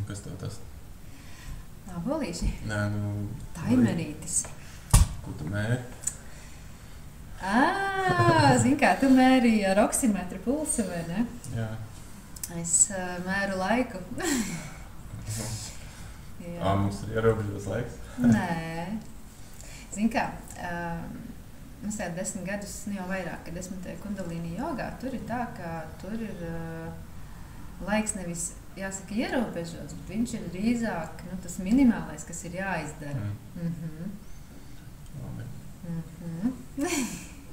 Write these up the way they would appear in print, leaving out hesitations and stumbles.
Kas tev tas? Abolīši. Nē, Taimerītis. Ko tu mēri? Zini kā, tu mēri ar oksimetru pulsu, vai ne? Jā. Es mēru laiku. Mums ir ierobežots laiks? Nē. Zini kā, mums tā 10 gadus, jau vairāk, kad esmu tajā kundalīni jogā, tur ir tā, ka tur ir laiks nevis, jāsaka, ierobežots, bet viņš ir drīzāk tas minimālais, kas ir jāizdara. Labi.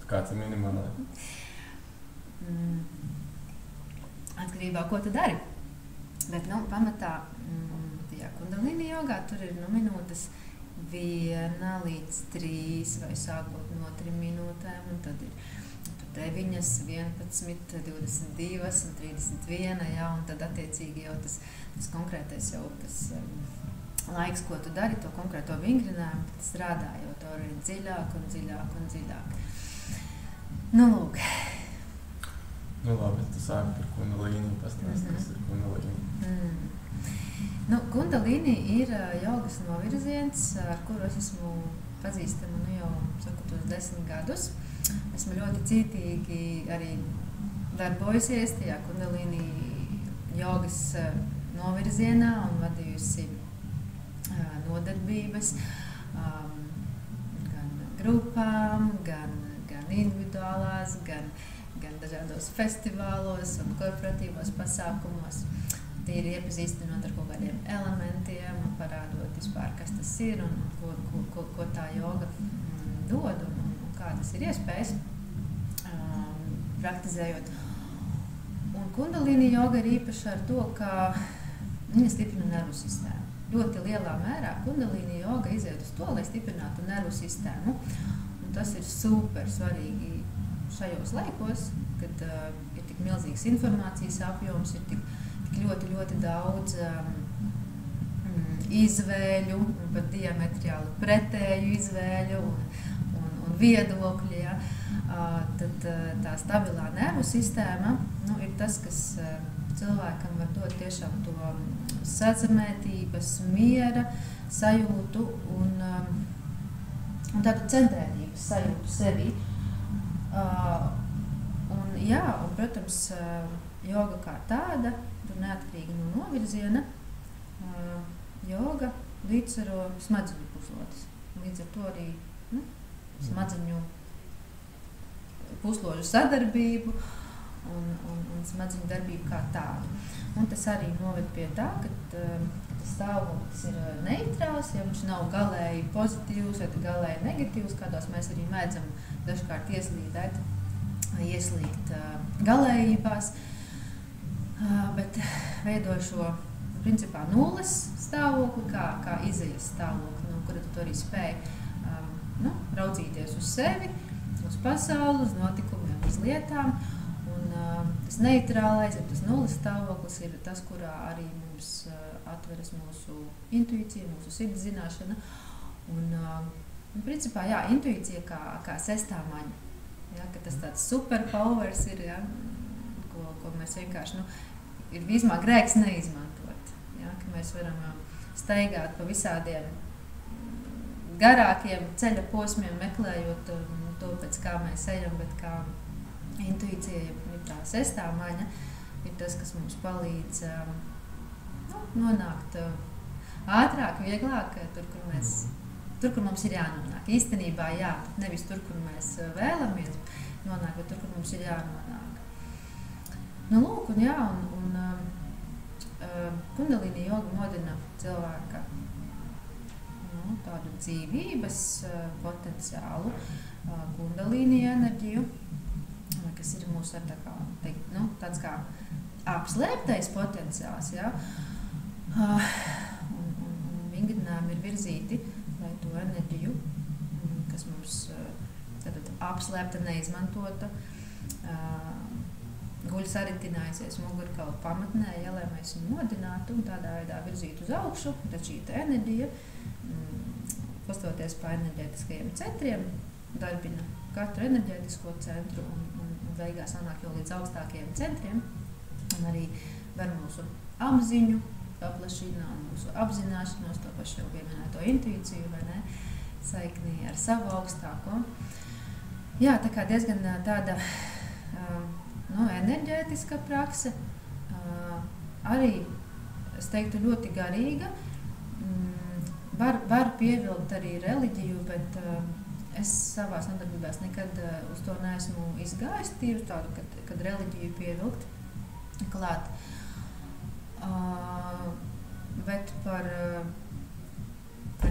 Kāds ir minimālais? Atkarībā, ko tu dari. Bet, pamatā, tajā kundalīni jogā tur ir minūtes 1 līdz 3 vai sākot no 3 minūtēm, un tad ir 9, 11, 22 un 31, jā, un tad attiecīgi jau tas konkrētais jau tas laiks, ko tu dari, to konkrēto vingrinājumu, tad strādā jau to arī dziļāk un dziļāk un dziļāk. Lūk. Labi, tu sāki par kundalīni, pastāst, kas ir kundalīni. Kundalīni ir jogas novirziens, ar kuru es esmu pazīstama jau, saku, tos 10 gadus. Esmu ļoti cītīgi arī darbojusies tajā kundalīni jogas novirzienā un vadījusi nodarbības gan grupām, gan individuālās, gan dažādos festivālos un korporatīvos pasākumos. Tīri iepazīstinot ar kaut kādiem elementiem un parādot vispār, kas tas ir un ko tā joga dod un kādas ir iespējas praktizējot. Un kundalīni joga ir īpaša ar to, ka viņa stiprina nervu sistēmu. Ļoti lielā mērā kundalīni joga iziet uz to, lai stiprinātu nervu sistēmu. Un tas ir super svarīgi šajos laikos, kad ir tik milzīgs informācijas apjoms, ir tik ļoti, ļoti daudz izvēļu, un pat diametriāli pretēju izvēļu un viedokļu. Ja? Tad tā stabilā nervu sistēma ir tas, kas cilvēkam var dot tiešām to sazemētības, miera sajūtu un tādu centrētības sajūtu sevī. Un, protams, joga kā tāda, neatkarīgi no novirziena, joga līdzsvaro smadzeņu puslodes. Līdz ar to arī smadzeņu pusložu sadarbību un smadzeņu darbību kā tādu. Un tas arī noved pie tā, ka tas stāvoklis ir neitrāls, ja viņš nav galēji pozitīvs vai galēji negatīvs, kādos mēs arī mēdzam dažkārt ieslīgt galējībās. Bet veido šo, principā, nulles stāvokli, kā izejas stāvokli, no kura tu arī spēj raudzīties uz sevi, uz pasauli, uz notikumiem, uz lietām. Un tas neitrālais, tas nulles stāvoklis ir tas, kurā arī mums atveras mūsu intuīcija, mūsu sirds zināšana. Un principā, jā, intuīcija kā sestā maņa. Ja, ka tas tāds superpowers ir, ja, ko mēs vienkārši, ir vismā grēks neizmantot. Ja, ka mēs varam staigāt pa visādiem garākiem ceļa posmiem, meklējot to, pēc kā mēs ejam, bet kā intuīcija, ja tā sestā maņa, ir tas, kas mums palīdz nonākt ātrāk, vieglāk, tur, kur mums ir jānonāk. Īstenībā, jā, nevis tur, kur mēs vēlamies nonākt, bet tur, kur mums ir jānonāk. Lūk, un jā, kundalīni joga modina cilvēka tādu dzīvības potenciālu, kundalīni enerģiju, kas ir mūsu tāds kā apslēptais potenciāls, ja? Un vingrinājumi ir virzīti, lai to enerģiju, kas mums apslēpta, neizmantota, guļ saritinājusies mugurkaula pamatnē, ja, lai mēs viņu modinātu un tādā veidā virzītu uz augšu, tad šī enerģija, pastoties pa enerģētiskajiem centriem, darbina katru enerģētisko centru un beigās nonāk jau līdz augstākajiem centriem un arī var mūsu apziņu paplašina, mūsu apzināšanos, to pašu jau pieminēto intuīciju, vai ne, saikni ar savu augstāko. Jā, tā kā diezgan tāda enerģētiska prakse, arī, es teiktu, ļoti garīga. Var pievilkt arī reliģiju, bet es savās nodarbībās nekad uz to neesmu izgājis, tīru tādu, kad reliģiju pievilkt klāt. Bet par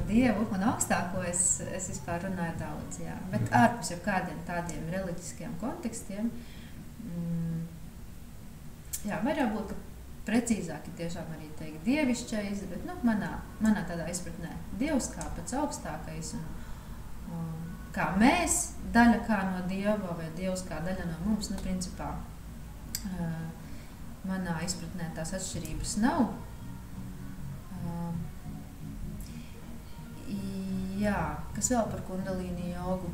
Dievu un augstāko es vispār runāju daudz, jā. Bet ārpus jau kādiem tādiem reliģiskiem kontekstiem, jā, vairāk būt, ka precīzāki tiešām arī teikt dievišķais, bet, manā tādā izpratnē Dievs kā pats augstākais un kā mēs, daļa kā no Dieva vai Dievs kā daļa no mums, principā, manā izpratnē tās atšķirības nav. Jā, kas vēl par kundalīni jogu?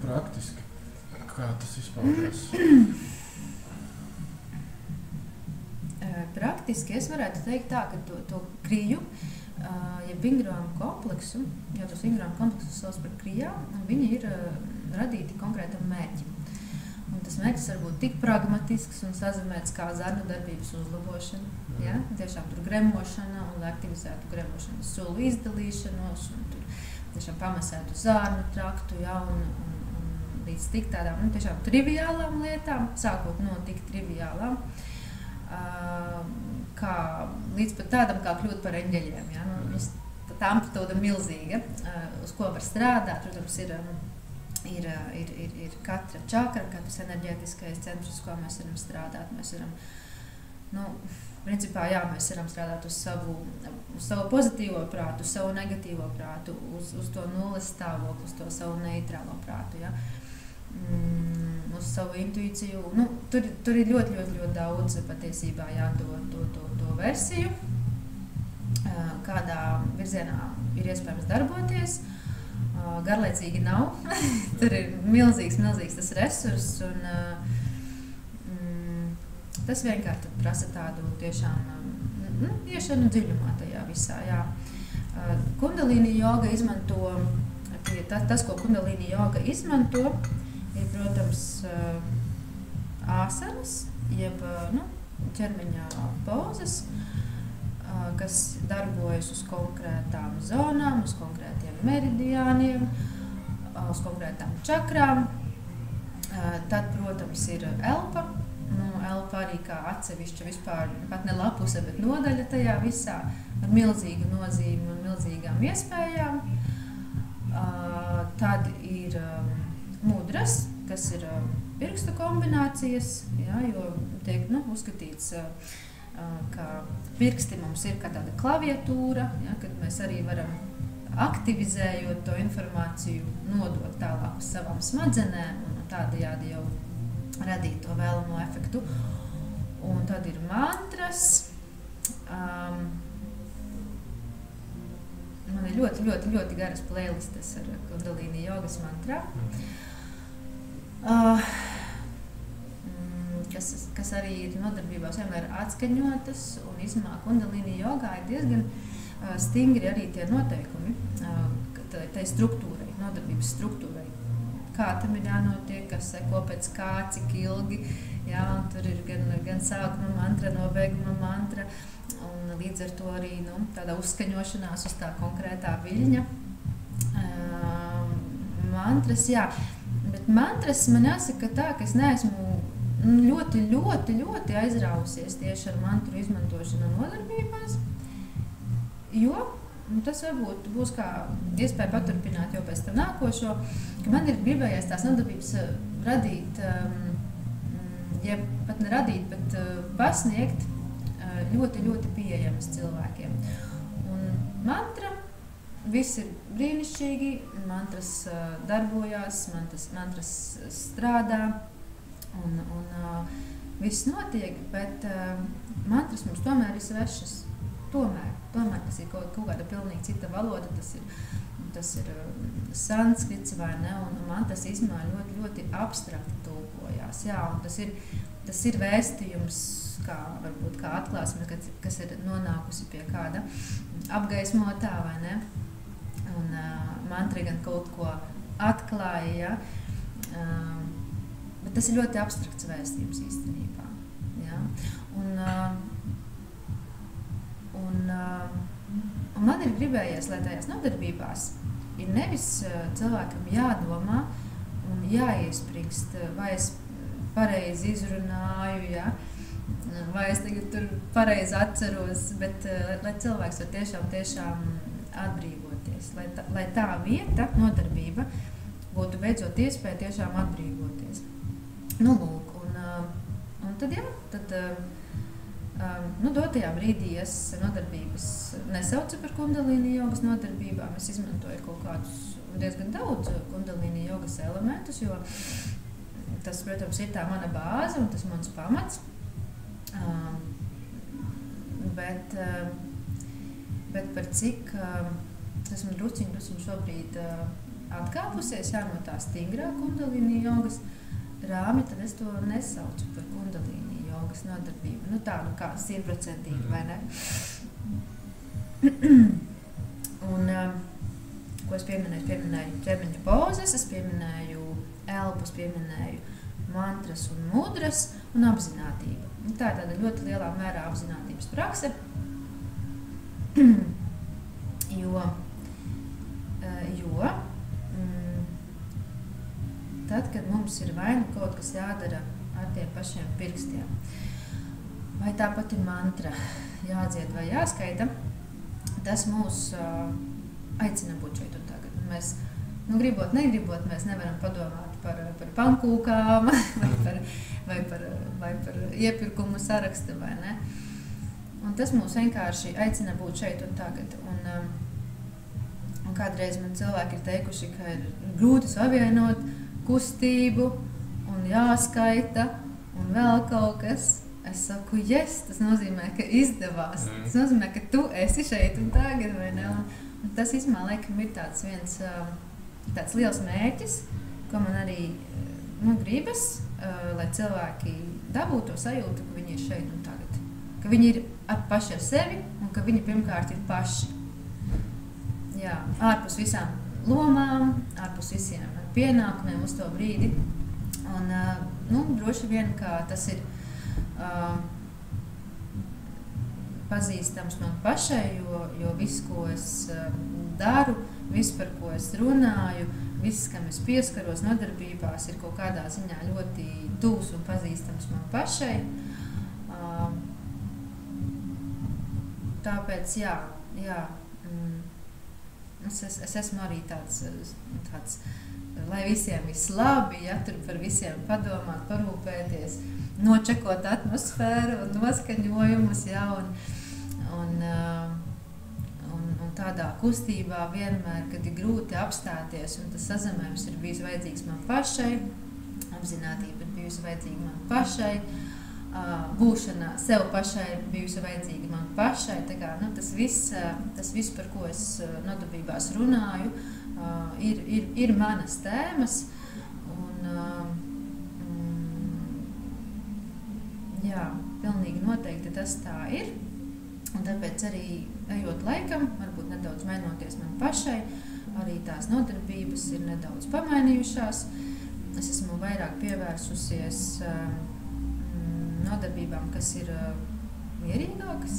Praktiski. Kā tas izpaudās? Praktiski es varētu teikt tā, ka to kriju, ja Ingrāma kompleksu, jo tos Ingrāma kompleksus sauc par krijām, un viņi ir radīti konkrētam mērķim. Un tas mērķis var būt tik pragmatisks un sazemēts kā zarnu darbības uzlabošana. Ja? Tiešām tur gremošana, un lai aktivizētu gremošanas sulu izdalīšanos, un tur tiešām pamasētu zarnu traktu, ja? un līdz tik tādām tiešām triviālām lietām, sākot no tik triviālām, kā līdz pat tādam, kā kļūt par eņģeļiem. Ja? Tā amplitūda milzīga, uz ko var strādāt, protams, ir katra čakra, katrs enerģētiskais centrs, uz ko mēs varam strādāt. Mēs varam, principā, jā, mēs varam strādāt uz savu pozitīvo prātu, uz savu negatīvo prātu, uz to nulles stāvokli, uz to savu neitrālo prātu, ja? Uz savu intuīciju. Tur ir ļoti, ļoti, ļoti daudz patiesībā, jā, to versiju, kādā virzienā ir iespējams darboties. Garlaicīgi nav. Tur ir milzīgs tas resurs, un tas vienkārši prasa tādu tiešām iešanu dziļumā tajā visā. Jā. Kundalīni joga izmanto, tas, ko kundalīni joga izmanto, ir, protams, āsanas, jeb ķermeņa pozas, kas darbojas uz konkrētām zonām, uz konkrētiem meridiāniem, uz konkrētām čakrām. Tad, protams, ir elpa. Elpa arī kā atsevišķa vispār, pat ne lapuse, bet nodaļa tajā visā, ar milzīgu nozīmi un milzīgām iespējām. Tad ir mudras, kas ir pirkstu kombinācijas, jā, jo tiek uzskatīts, ka pirksti mums ir kā tāda klaviatūra, ja, kad mēs arī varam aktivizējot to informāciju, nodot tālāk uz savām smadzenēm un tādējādi jau radīt to vēlamo efektu. Un tad ir mantras. Man ir ļoti, ļoti, ļoti garas playlistes ar kundalīni jogas mantrām. Kas arī ir nodarbībās vienmēr atskaņotas un izmā kundalīni jogā ir diezgan stingri arī tie noteikumi tai struktūrai, nodarbības struktūrai. Kā tam ir jānotiek, kas seko pēc kā, cik ilgi, jā, un tur ir gan sākuma mantra, nobeiguma mantra, un līdz ar to arī tāda uzskaņošanās uz tā konkrētā viļņa. Mantras, jā, bet mantras man jāsaka tā, ka es neesmu ļoti, ļoti, ļoti aizrausies tieši ar mantru izmantošanu nodarbībās, jo tas varbūt būs kā iespēja paturpināt jau pēc tam nākošo, ka man ir gribējies tās nodarbības radīt, ja pat ne radīt, bet pasniegt ļoti, ļoti pieejamas cilvēkiem. Un mantra, viss ir brīnišķīgi, mantras darbojās, mantras strādā, un viss notiek, bet mantras mums tomēr ir svešas. Tomēr tas ir kaut kāda pilnīgi cita valoda, tas ir sanskrits vai ne, un mantras izmā ļoti, ļoti abstrakti tulkojās. Jā, un tas ir tas ir vēstījums, varbūt kā atklāsme, kas ir nonākusi pie kāda apgaismotā, vai ne? Un mantra gan kaut ko atklāja, ja? Bet tas ir ļoti abstrakts vēstījums īstenībā. Ja? Un man ir gribējies, lai tajās nodarbībās ir nevis cilvēkam jādomā un jāiesprikst, vai es pareizi izrunāju, ja? Vai es tagad tur pareizi atceros, bet lai cilvēks var tiešām atbrīvoties, lai tā vieta, nodarbība, būtu beidzot iespēja tiešām atbrīvoties. Nu, lūk, un tad, dotajā brīdī es nodarbības nesaucu par kundalīni jogas nodarbībām. Es izmantoju kaut kādus diezgan daudz kundalīni jogas elementus, jo tas, protams, ir tā mana bāze un tas mans pamats. Bet par cik esmu drusciņu šobrīd atkāpusies no tā stingrā kundalīni jogas rāmi, tad es to nesaucu par kundalīni jogas nodarbību. Nu tā, kā 100%, vai ne? Un, ko es pieminēju? Pieminēju ķermeņa pozes, es pieminēju elpas, pieminēju mantras un mudras un apzinātība. Tā ir tāda ļoti lielā mērā apzinātības prakse, jo tad, kad mums ir vai nu kaut kas jādara ar tiem pašiem pirkstiem, vai tā pati mantra jādzied vai jāskaita, tas mūs aicina būt šeit un tagad. Un mēs, gribot, negribot, mēs nevaram padomāt par pankūkām vai par iepirkumu sarakstu, vai ne? Un tas mūs vienkārši aicina būt šeit un tagad. Un kādreiz man cilvēki ir teikuši, ka ir grūti savienot kustību un jāskaita un vēl kaut kas. Es saku, yes, tas nozīmē, ka izdevās. Tas nozīmē, ka tu esi šeit un tagad, vai ne? Un tas īstenībā laikam ir tāds liels mērķis, ko man arī gribas, lai cilvēki dabūtu to sajūtu, ka viņi ir šeit un tagad. Ka viņi ir paši ar sevi un ka viņi pirmkārt ir paši. Jā, ārpus visām lomām, ārpus visiem pienākumiem uz to brīdi. Un droši vien, ka tas ir pazīstams man pašai, jo viss, ko es daru, viss, par ko es runāju, viss, kam es pieskaros nodarbībās, ir kaut kādā ziņā ļoti tuvs un pazīstams man pašai. Tāpēc, es esmu arī tāds, lai visiem viss labi, tur par visiem padomāt, parūpēties, nočekot atmosfēru un noskaņojumus, un tādā kustībā vienmēr, kad ir grūti apstāties, un tas sazemējums ir bijis vajadzīgs man pašai, apzinātība ir bijusi vajadzīga man pašai, būšana sev pašai ir bijusi vajadzīga man pašai. Tā kā, tas viss, par ko es nodarbībās runāju, ir manas tēmas. Pilnīgi noteikti tas tā ir. Un tāpēc arī ejot laikam, varbūt nedaudz mainoties man pašai, arī tās nodarbības ir nedaudz pamainījušās. Es esmu vairāk pievērsusies nodarbībām, kas ir mierīgākas,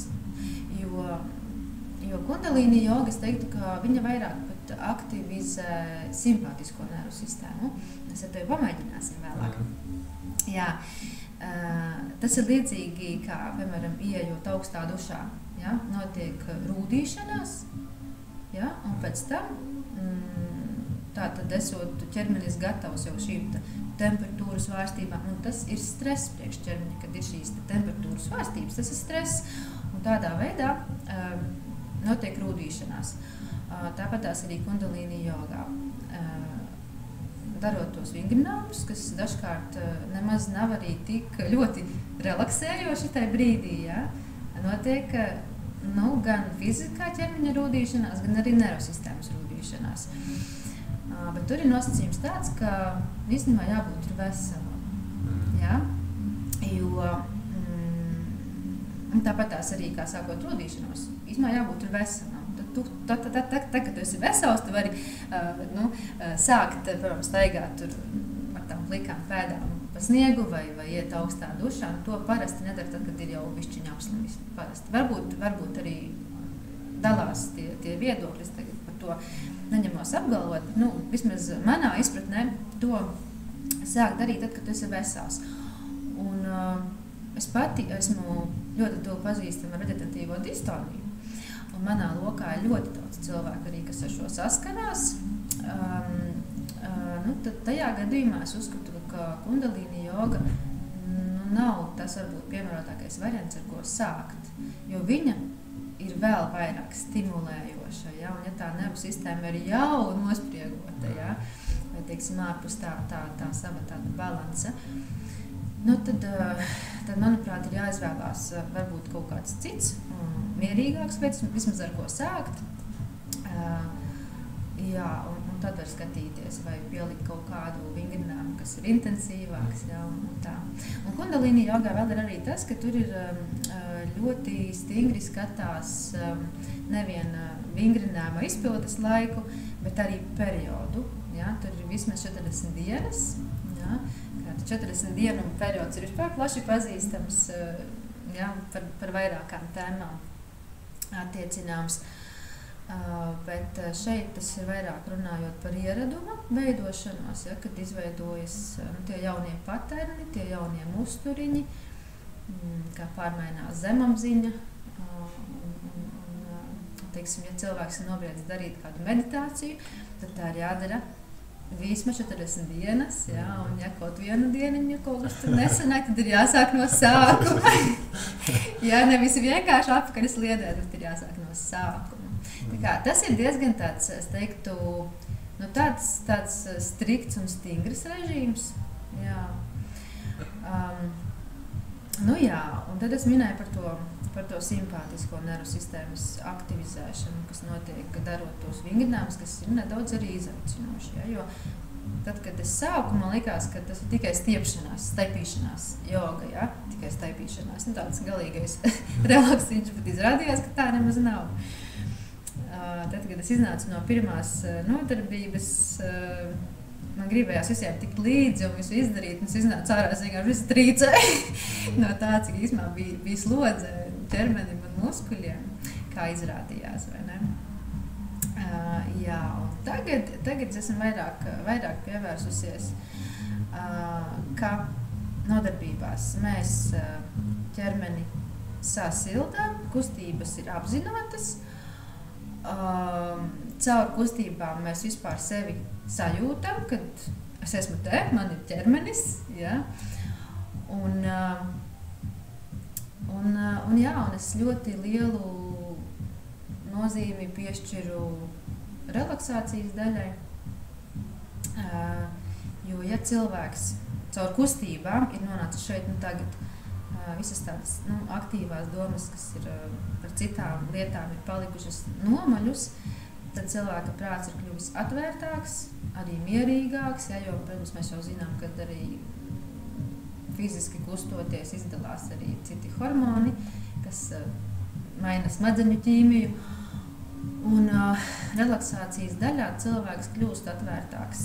jo kundalīni joga, es teiktu, ka viņa vairāk pat aktivizē simpātisko nervu sistēmu. Mēs ar tevi pamēģināsim vēlāk. Jā, tas ir līdzīgi kā, piemēram, ieejot augstā dušā, notiek rūdīšanās, un pēc tam tātad esot ķermenis gatavs jau šīm temperatūras svārstībām, un tas ir stress priekš ķermeņa, kad ir šīs temperatūras svārstības, tas ir stress, un tādā veidā notiek rūdīšanās. Tāpat tās arī kundalīni jogā. Darot tos vingrinājumus, kas dažkārt nemaz nav arī tik ļoti relaksējoši tajā brīdī, notiek gan fiziskā ķermeņa rūdīšanās, gan arī nervsistēmas rūdīšanās. Bet tur ir nosacījums tāds, ka īstenībā jābūt veselam. Jo tāpat tās arī, kā sākot rodīšanos, īstumā jābūt veselam. Tad, kad tu esi vesels, tu vari sākt, piemēram, staigāt tur ar tām plikām pēdām pa sniegu vai iet augstā dušā. To parasti nedara tad, kad ir jau bišķiņa apslimis. Parasti. Varbūt arī dalās tie viedokļi, tagad par to neņemos apgalvot. Vismaz manā izpratnē to sāk darīt tad, kad tu esi vesels. Un es pati esmu ļoti tuvu pazīstama ar veģetatīvo distoniju. Un manā lokā ir ļoti daudz cilvēku arī, kas ar šo saskarās. Tad tajā gadījumā es uzskatu, ka kundalīni joga nav tas varbūt piemērotākais variants, ar ko sākt. Jo viņa ir vēl vairāk stimulējoša, ja? Un ja tā nervu sistēma ir jau nospriegota, ja? Vai, teiksim, ārpus tā sava tāda balansa, tad, manuprāt, ir jāizvēlās varbūt kaut kāds cits, mierīgāks veids, vismaz ar ko sākt. Un tad var skatīties, vai pielikt kaut kādu vingrinājumu, kas ir intensīvāks. Ja, un tā. Un kundalīni jogā vēl ir arī tas, ka tur ir ļoti stingri skatās nevien vingrinājuma izpildes laiku, bet arī periodu. Ja, tur ir vismaz 40 dienas. Ja, 40 dienu periods ir vispār plaši pazīstams, ja, par vairākām tēmām attiecināms. Bet šeit tas ir vairāk runājot par ieraduma veidošanos, ja, kad izveidojas tie jaunie paterni, tie jaunie musturiņi, kā pārmainās zemapziņa. Teiksim, ja cilvēks ir nobriedis darīt kādu meditāciju, tad tā ir jādara vismaz 40 dienas, ja, un ja kaut vienu dieniņu kaut kas tur nesanāk, tad ir jāsāk no sākuma. Ja, nevis vienkārši apakaļ sliedēt, tad ir jāsāk no sākuma. Tas ir diezgan tāds, es teiktu, tāds strikts un stingrs režīms. Jā. Un tad es minēju par to simpātisko nervu sistēmas aktivizēšanu, kas notiek darot tos vingrinājumus, kas ir nedaudz arī izaicinoši. Ja? Jo tad, kad es sāku, man likās, ka tas ir tikai stiepšanās, staipīšanās joga, ja? Tikai staipīšanās, tāds galīgais relaksiņš, bet izrādījās, ka tā nemaz nav. Tad, kad es iznācu no pirmās nodarbības, man gribējās visiem tikt līdzi un visu izdarīt, un es iznācu ārā, es vienkārši visu trīcēju no tā, cik īsmā bija slodze ķermenim un muskuļiem, kā izrādījās, vai ne? Un tagad es esmu vairāk pievērsusies, ka nodarbībās mēs ķermeni sasildām, kustības ir apzinātas, caur kustībām mēs vispār sevi sajūtam, kad es esmu te, man ir ķermenis, ja? Un es ļoti lielu nozīmi piešķiru relaksācijas daļai, jo ja cilvēks caur kustībām ir nonācis šeit tagad, visas tādas aktīvās domas, kas ir par citām lietām ir palikušas nomaļus, tad cilvēka prāts ir kļuvis atvērtāks, arī mierīgāks, ja, jo, protams, mēs jau zinām, ka arī fiziski kustoties izdalās arī citi hormoni, kas maina smadzeņu ķīmiju. Un relaksācijas daļā cilvēks kļūst atvērtāks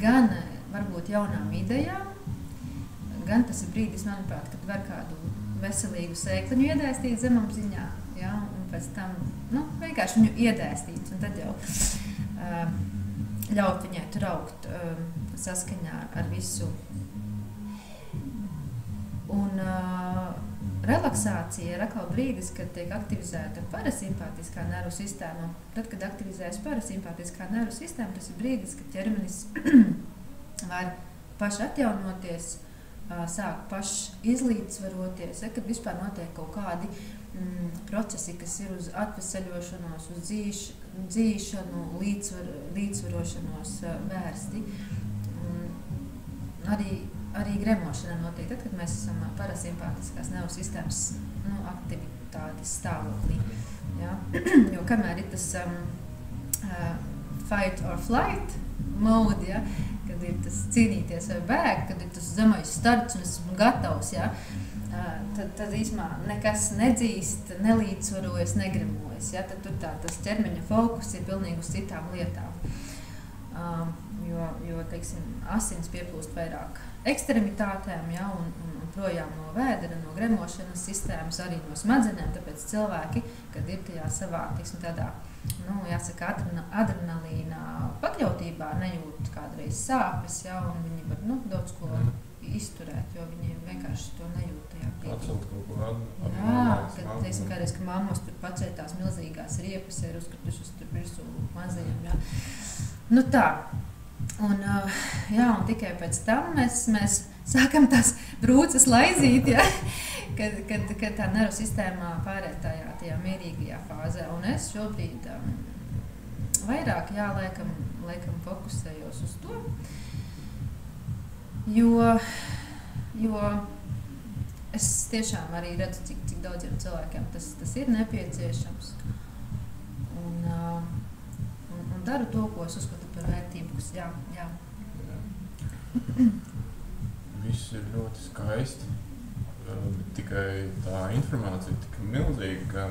gan varbūt jaunām idejām, gan tas ir brīdis, manuprāt, kad var kādu veselīgu sēkliņu iedēstīt zemapziņā, ja, un pēc tam, vienkārši viņu iedēstīt, un tad jau ļaut viņai tur augt saskaņā ar visu. Un relaksācija ir atkal brīdis, kad tiek aktivizēta parasimpātiskā nervu sistēma. Tad, kad aktivizējas parasimpātiskā nervu sistēma, tas ir brīdis, kad ķermenis var paši atjaunoties, sāk paši izlīdzvaroties, kad vispār notiek kaut kādi procesi, kas ir uz atveseļošanos, uz dzīšanu, līdzsvarošanos vērsti. Arī gremošana notiek tad, kad mēs esam parasimpātiskās nervu sistēmas aktivitātes stāvoklī. Ja? Jo kamēr ir tas fight or flight mode, ja? Kad kad ir tas cīnīties vai bēgt, kad ir tas zemais starts un esmu gatavs, ja? Tad īsmā nekas nedzīst, nelīdzsvarojas, negremojas. Ja? Tad tur tas ķermeņa fokus ir pilnīgi uz citām lietām. Jo teiksim, asins pieplūst vairāk ekstremitātēm, ja? un projām no vēdera, no gremošanas sistēmas, arī no smadzenēm, tāpēc cilvēki, kad ir tajā savā, teiksim, tādā, jāsaka, adrenalīna pakļautībā, nejūt kādreiz sāpes, ja? Un viņi var, daudz ko izturēt, jo viņi vienkārši to nejūt tajā brīdī. Atcelt kaut ko Jā, kad, teiksim, kādreiz, ka mammos tur pacēja tās milzīgās riepas, ir uzkritušas tur virsū mazajiem, ja? Tā. Un tikai pēc tam mēs sākam tās brūces laizīt, ja? kad tā nervu sistēmā pārēt tajā mierīgajā fāzē. Un es šobrīd vairāk, laikam fokusējos uz to, jo es tiešām arī redzu, cik daudziem cilvēkiem tas ir nepieciešams. Un daru to, ko es uzskatu par vērtību, kas jā. Viss ir ļoti skaisti, bet tikai tā informācija ir tik milzīga, ka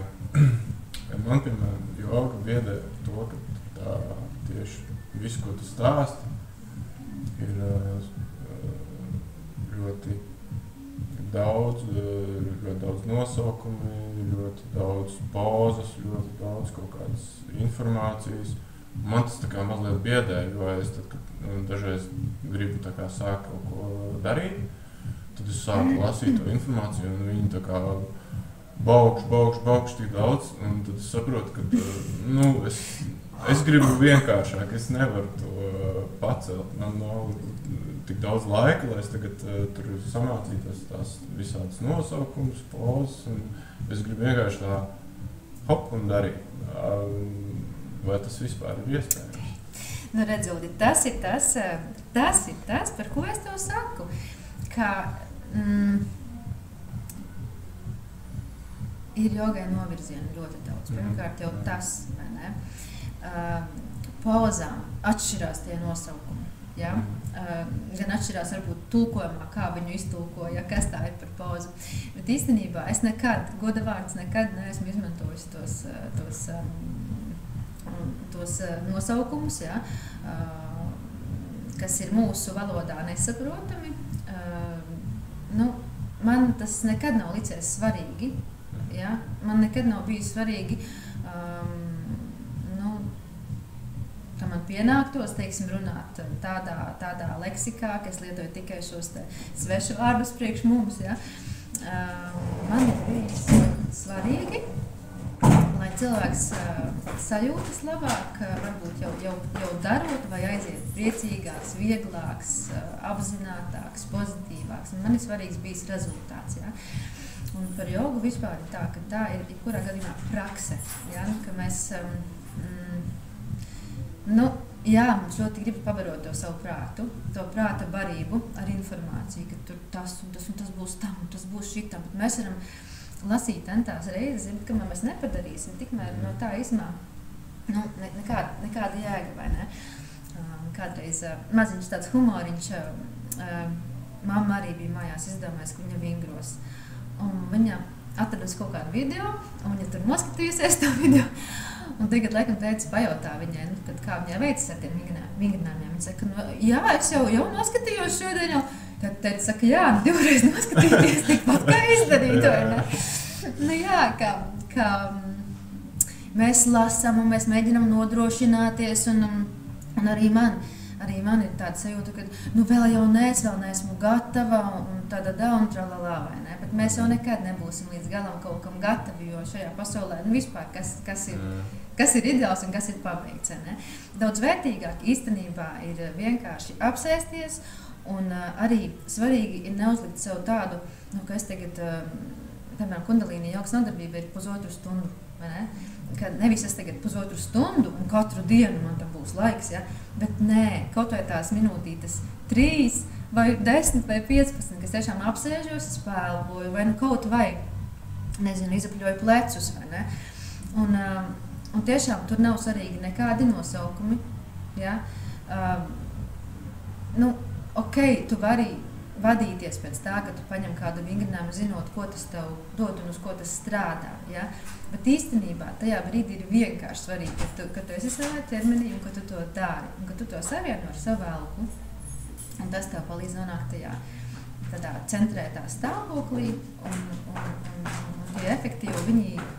man, piemēram, joga biedē to, ka tā tieši visu, ko tu stāsti, ir ļoti daudz nosaukumu, ļoti daudz pozas, ļoti daudz kaut kādas informācijas. Man tas tā kā mazliet biedē, jo es tad, kad dažreiz gribu tā kā sākt kaut ko darīt, tad es sāku lasīt to informāciju un viņi tā kā baukš tik daudz, un tad es saprotu, ka es gribu vienkāršāk, es nevaru to pacelt. Man nav tik daudz laika, lai es tagad tur samācītos tās visādas nosaukumus, pozas, un es gribu vienkārši tā hop un darīt. Vai tas vispār ir iespējams? Redz, Uldi, tas ir tas, par ko es tev saku, ka ir jogai novirzieni ļoti daudz. Pirmkārt jau tas, vai ne? Pozām atšķirās tie nosaukumi. Ja? Gan atšķirās varbūt tulkojumā, kā viņu iztulkoja, kas tā ir par pozu. Bet īstenībā es goda vārds nekad neesmu izmantojis tos nosaukumus, ja, kas ir mūsu valodā nesaprotami. Man tas nekad nav licies svarīgi. Ja? Man nekad nav bijis svarīgi, ka man pienāktos, teiksim, runāt tādā leksikā, ka es lietoju tikai šos svešu vārdus priekš mums. Ja? Man ir bijis svarīgi, lai cilvēks sajūtas labāk, varbūt jau darot, vai aiziet priecīgāks, vieglāks, apzinātāks, pozitīvāks. Un man ir svarīgs bijis rezultāts. Ja? Un par jogu vispār ir tā, ka tā ir jebkurā gadījumā prakse. Ja? Ka mēs, mums ļoti grib pabarot to savu prātu, to prāta barību ar informāciju, ka tur tas un tas būs tam, un tas būs šitam. Bet mēs varam lasīt tās reizes, kamēr mēs nepadarīsim, tikmēr no tā izmā nekāda jēga, vai ne? Kādreiz maziņš tāds humoriņš, mamma arī bija mājās izdomājis, ka viņa vingros. Un viņa atradusi kaut kādu video, un viņa tur noskatījusies to video. Un tagad, laikam, teica pajautā viņai, kā viņai veicas ar tiem vingrinājumiem. Viņa saka, jā, es jau noskatījos šodien jau. Tad teica, saka, jā, 2 reizes noskatīties, tikpat kā izdarīt, vai ne? Kā mēs lasām un mēs mēģinam nodrošināties, un arī man ir tāda sajūta, ka vēl jau neesmu gatava un un tralalā, vai ne? Bet mēs jau nekad nebūsim līdz galam kaut kam gatavi, jo šajā pasaulē vispār kas ir ideāls un kas ir pabeigts, ne? Daudz vērtīgāk īstenībā ir vienkārši apsēsties. Un arī svarīgi ir neuzlikt sev tādu, ka es tagad, piemēram, kundalīni jogas nodarbība ir 1,5 stundu, vai ne? Ka nevis es tagad 1,5 stundu un katru dienu man tam būs laiks, ja? Bet nē, kaut vai tās minūtītes 3 vai 10 vai 15, kas tiešām apsēžos, spēlboju vai kaut vai, izapļoju plecus, vai ne? Un tiešām tur nav svarīgi nekādi nosaukumi, ja? tu vari vadīties pēc tā, ka tu paņem kādu vingrinājumu, zinot, ko tas tev dod un uz ko tas strādā. Ja? Bet īstenībā tajā brīdī ir vienkārši svarīgi, ka tu esi savā ķermenī un ka tu to dari, un ka tu to savieno ar savu elpu. Un tas tev palīdz nonākt tādā centrētā stāvoklī, un tie efektīvi,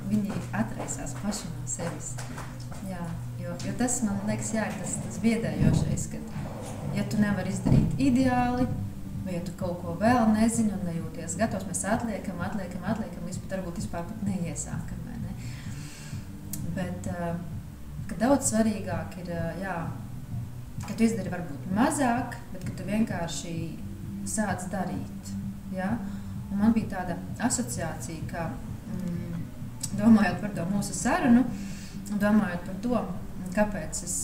viņi atraisās paši no sevis. Jā, jo tas, man liekas, tas biedējošais, ka ja tu nevari izdarīt ideāli, vai ja tu kaut ko vēl nezini un nejūties gatavs, mēs atliekam, līdz pat varbūt vispār pat neiesākam, vai ne? Bet, ka daudz svarīgāk ir, ka tu izdari varbūt mazāk, bet ka tu vienkārši sāc darīt, ja? Un man bija tāda asociācija, ka domājot par to mūsu sarunu, domājot par to, kāpēc es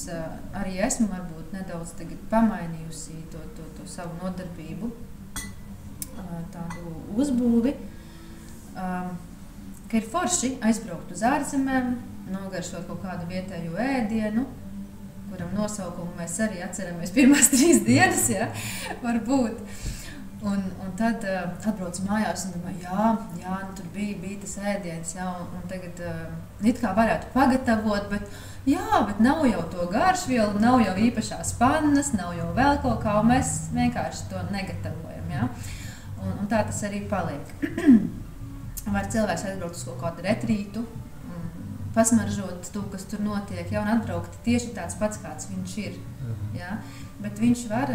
arī esmu varbūt nedaudz tagad pamainījusi to savu nodarbību, tādu uzbūvi, ka ir forši aizbraukt uz ārzemēm, nogaršot kaut kādu vietēju ēdienu, kuram nosaukumu mēs arī atceramies pirmās 3 dienas, ja, varbūt. Un tad atbrauc mājās un domāju, tur bija tas ēdiens, un tagad it kā varētu pagatavot, bet nav jau to garšvielu, nav jau īpašās pannas, nav jau vēl kaut kā, un mēs vienkārši to negatavojam, ja? Un tā tas arī paliek. Var cilvēks aizbraukt uz kaut kādu retrītu, pasmaržot to, kas tur notiek, ja, un atbraukt tieši tāds pats, kāds viņš ir, ja? Bet viņš var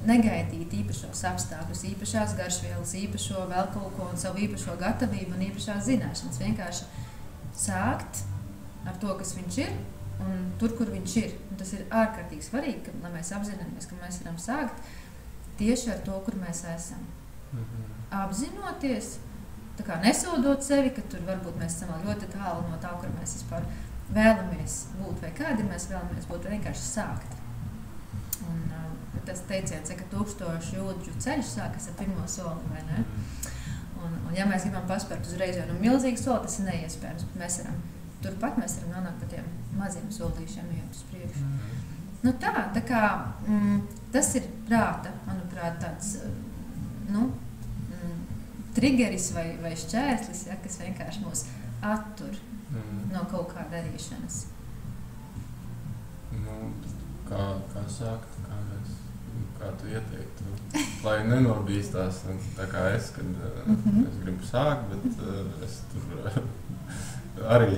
negaidīt īpašos apstākļus, īpašās garšvielas, īpašo vēl kaut ko un savu īpašo gatavību un īpašās zināšanas. Vienkārši sākt ar to, kas viņš ir un tur, kur viņš ir. Un tas ir ārkārtīgi svarīgi, lai mēs apzināmies, ka mēs varam sākt tieši ar to, kur mēs esam. Apzinoties, tā kā nesodot sevi, ka tur varbūt mēs esam ļoti tālu no tā, kur mēs vispār vēlamies būt vai kādi mēs vēlamies būt, vienkārši sākt. Un tas teiciens, ka 1000 jūdžu ceļš sākas ar pirmo soli, vai ne? Un ja mēs gribam paspērt uzreiz jau milzīgu soli, tas ir neiespējams, bet turpat mēs varam nonākt par tiem maziem solīšiem iet uz priekšu. Tā kā tas ir prāta, manuprāt, tāds, trigeris vai šķērslis, ja, kas vienkārši mūs attur no kaut kā darīšanas. Kā sākt, kā tu ieteiktu, lai nenobīstās, tā kā es, kad es gribu sākt, bet es tur arī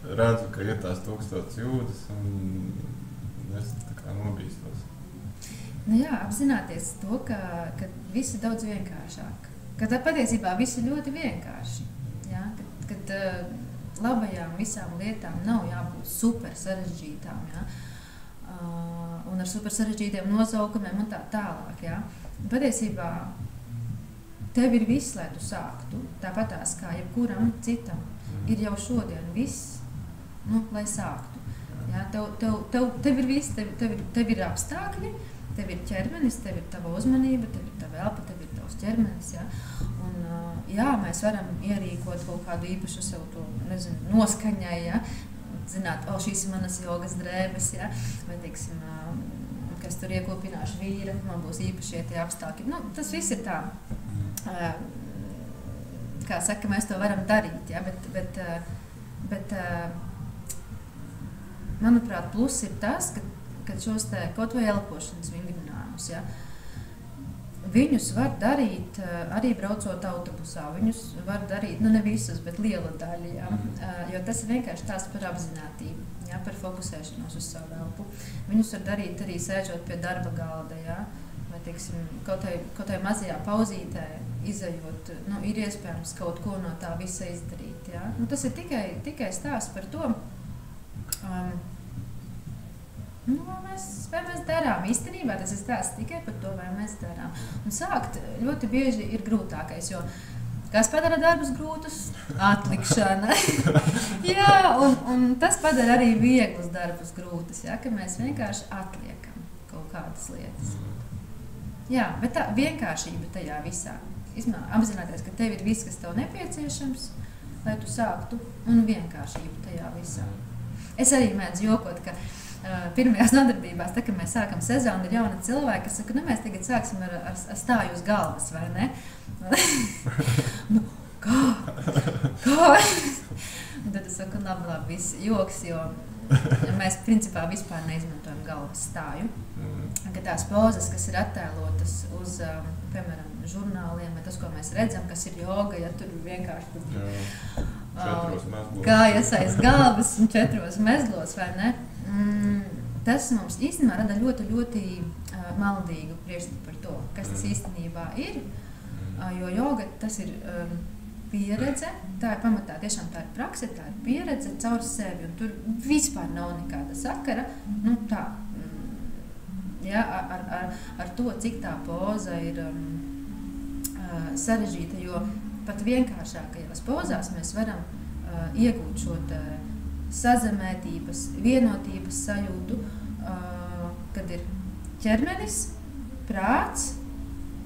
redzu, ka ir tās 1000 jūdas, un es tā kā nobīstos. Apzināties to, ka viss ir daudz vienkāršāk, ka patiesībā viss ir ļoti vienkārši, ja? Kad labajām visām lietām nav jābūt super sarežģītām, ja? Un ar super sarežģītiem nosaukumiem un tā tālāk. Ja? Patiesībā tev ir viss, lai tu sāktu, tāpatās kā jebkuram citam. Ir jau šodien viss, lai sāktu. Ja? Tev ir viss, tev ir apstākļi, tev ir ķermenis, tev ir tava uzmanība, tev ir tava elpa, tev ir tavs ķermenis. Ja? Un, mēs varam ierīkot kaut kādu īpašu sev to, noskaņai, ja? Zināt, šīs ir manas jogas drēbes, ja? Vai, teiksim, kas tur iekopināšu vīra, man būs īpašie tie apstākļi. Tas viss ir tā, kā saka, mēs to varam darīt, ja? Bet manuprāt, plus ir tas, ka šos te kaut vai elpošanas vingrinājumus, ja? Viņus var darīt arī braucot autobusā. Viņus var darīt, ne visus, bet liela daļa, ja? Jo tas ir vienkārši tās par apzinātību, ja? Par fokusēšanos uz savu elpu. Viņus var darīt arī sēžot pie darba galda, ja? Vai, teiksim, kaut vai mazajā pauzītē izejot, ir iespējams kaut ko no tā visa izdarīt, ja? Tas ir tikai stāsts par to, vai mēs darām. Īstenībā tas ir stāsts tikai par to, vai mēs darām. Un sākt ļoti bieži ir grūtākais, jo kas padara darbus grūtus? Atlikšana. Jā, un tas padara arī vieglus darbus grūtus, ja, ka mēs vienkārši atliekam kaut kādas lietas. Jā, bet tā vienkāršība tajā visā. Apzināties, ka tev ir viss, kas tev nepieciešams, lai tu sāktu, un vienkāršība tajā visā. Es arī mēdzu jokot, ka pirmajās nodarbībās, tā, kad mēs sākam sezonu, ir jauni cilvēki, kas saka, mēs tagad sāksim ar stāju uz galvas, vai ne? Kā? Un tad es saku, labi, viss joks, jo mēs principā vispār neizmantojam galvas stāju. Ka tās pozas, kas ir attēlotas uz, piemēram, žurnāliem, vai tas, ko mēs redzam, kas ir joga, ja tur vienkārši kājas aiz galvas un 4 mezglos, vai ne? Tas mums īstenībā rada ļoti, ļoti maldīgu priekšstatu par to, kas tas īstenībā ir, jo joga tas ir pieredze, tā ir pamatā, tiešām tā ir prakse, tā ir pieredze caur sevi, un tur vispār nav nekāda sakara, ar to, cik tā poza ir sarežģīta, jo pat vienkāršākajās pozās mēs varam iegūt šo sazemētības, vienotības sajūtu, kad ir ķermenis, prāts,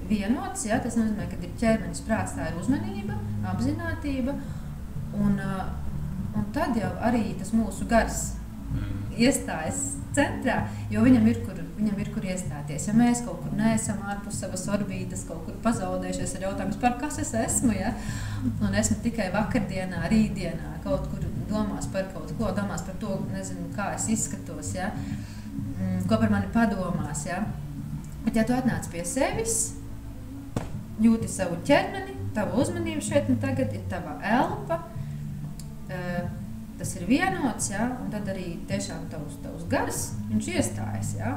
vienots, ja, tas nozīmē, kad ir ķermenis, prāts, tā ir uzmanība, apzinātība, un tad jau arī tas mūsu gars iestājas centrā, jo viņam ir kur iestāties. Ja mēs kaut kur neesam ārpus savas orbītas, kaut kur pazaudējušies ar jautājumus par kas es esmu, ja, un esmu tikai vakardienā, rītdienā, kaut kur domās par kaut ko, domās par to, nezinu, kā es izskatos, ja, ko par mani padomās, ja. Bet ja tu atnāc pie sevis, jūti savu ķermeni, tavu uzmanību šeit un tagad ir tava elpa, tas ir vienots, ja, un tad arī tiešām tavs gars, viņš iestājas, ja,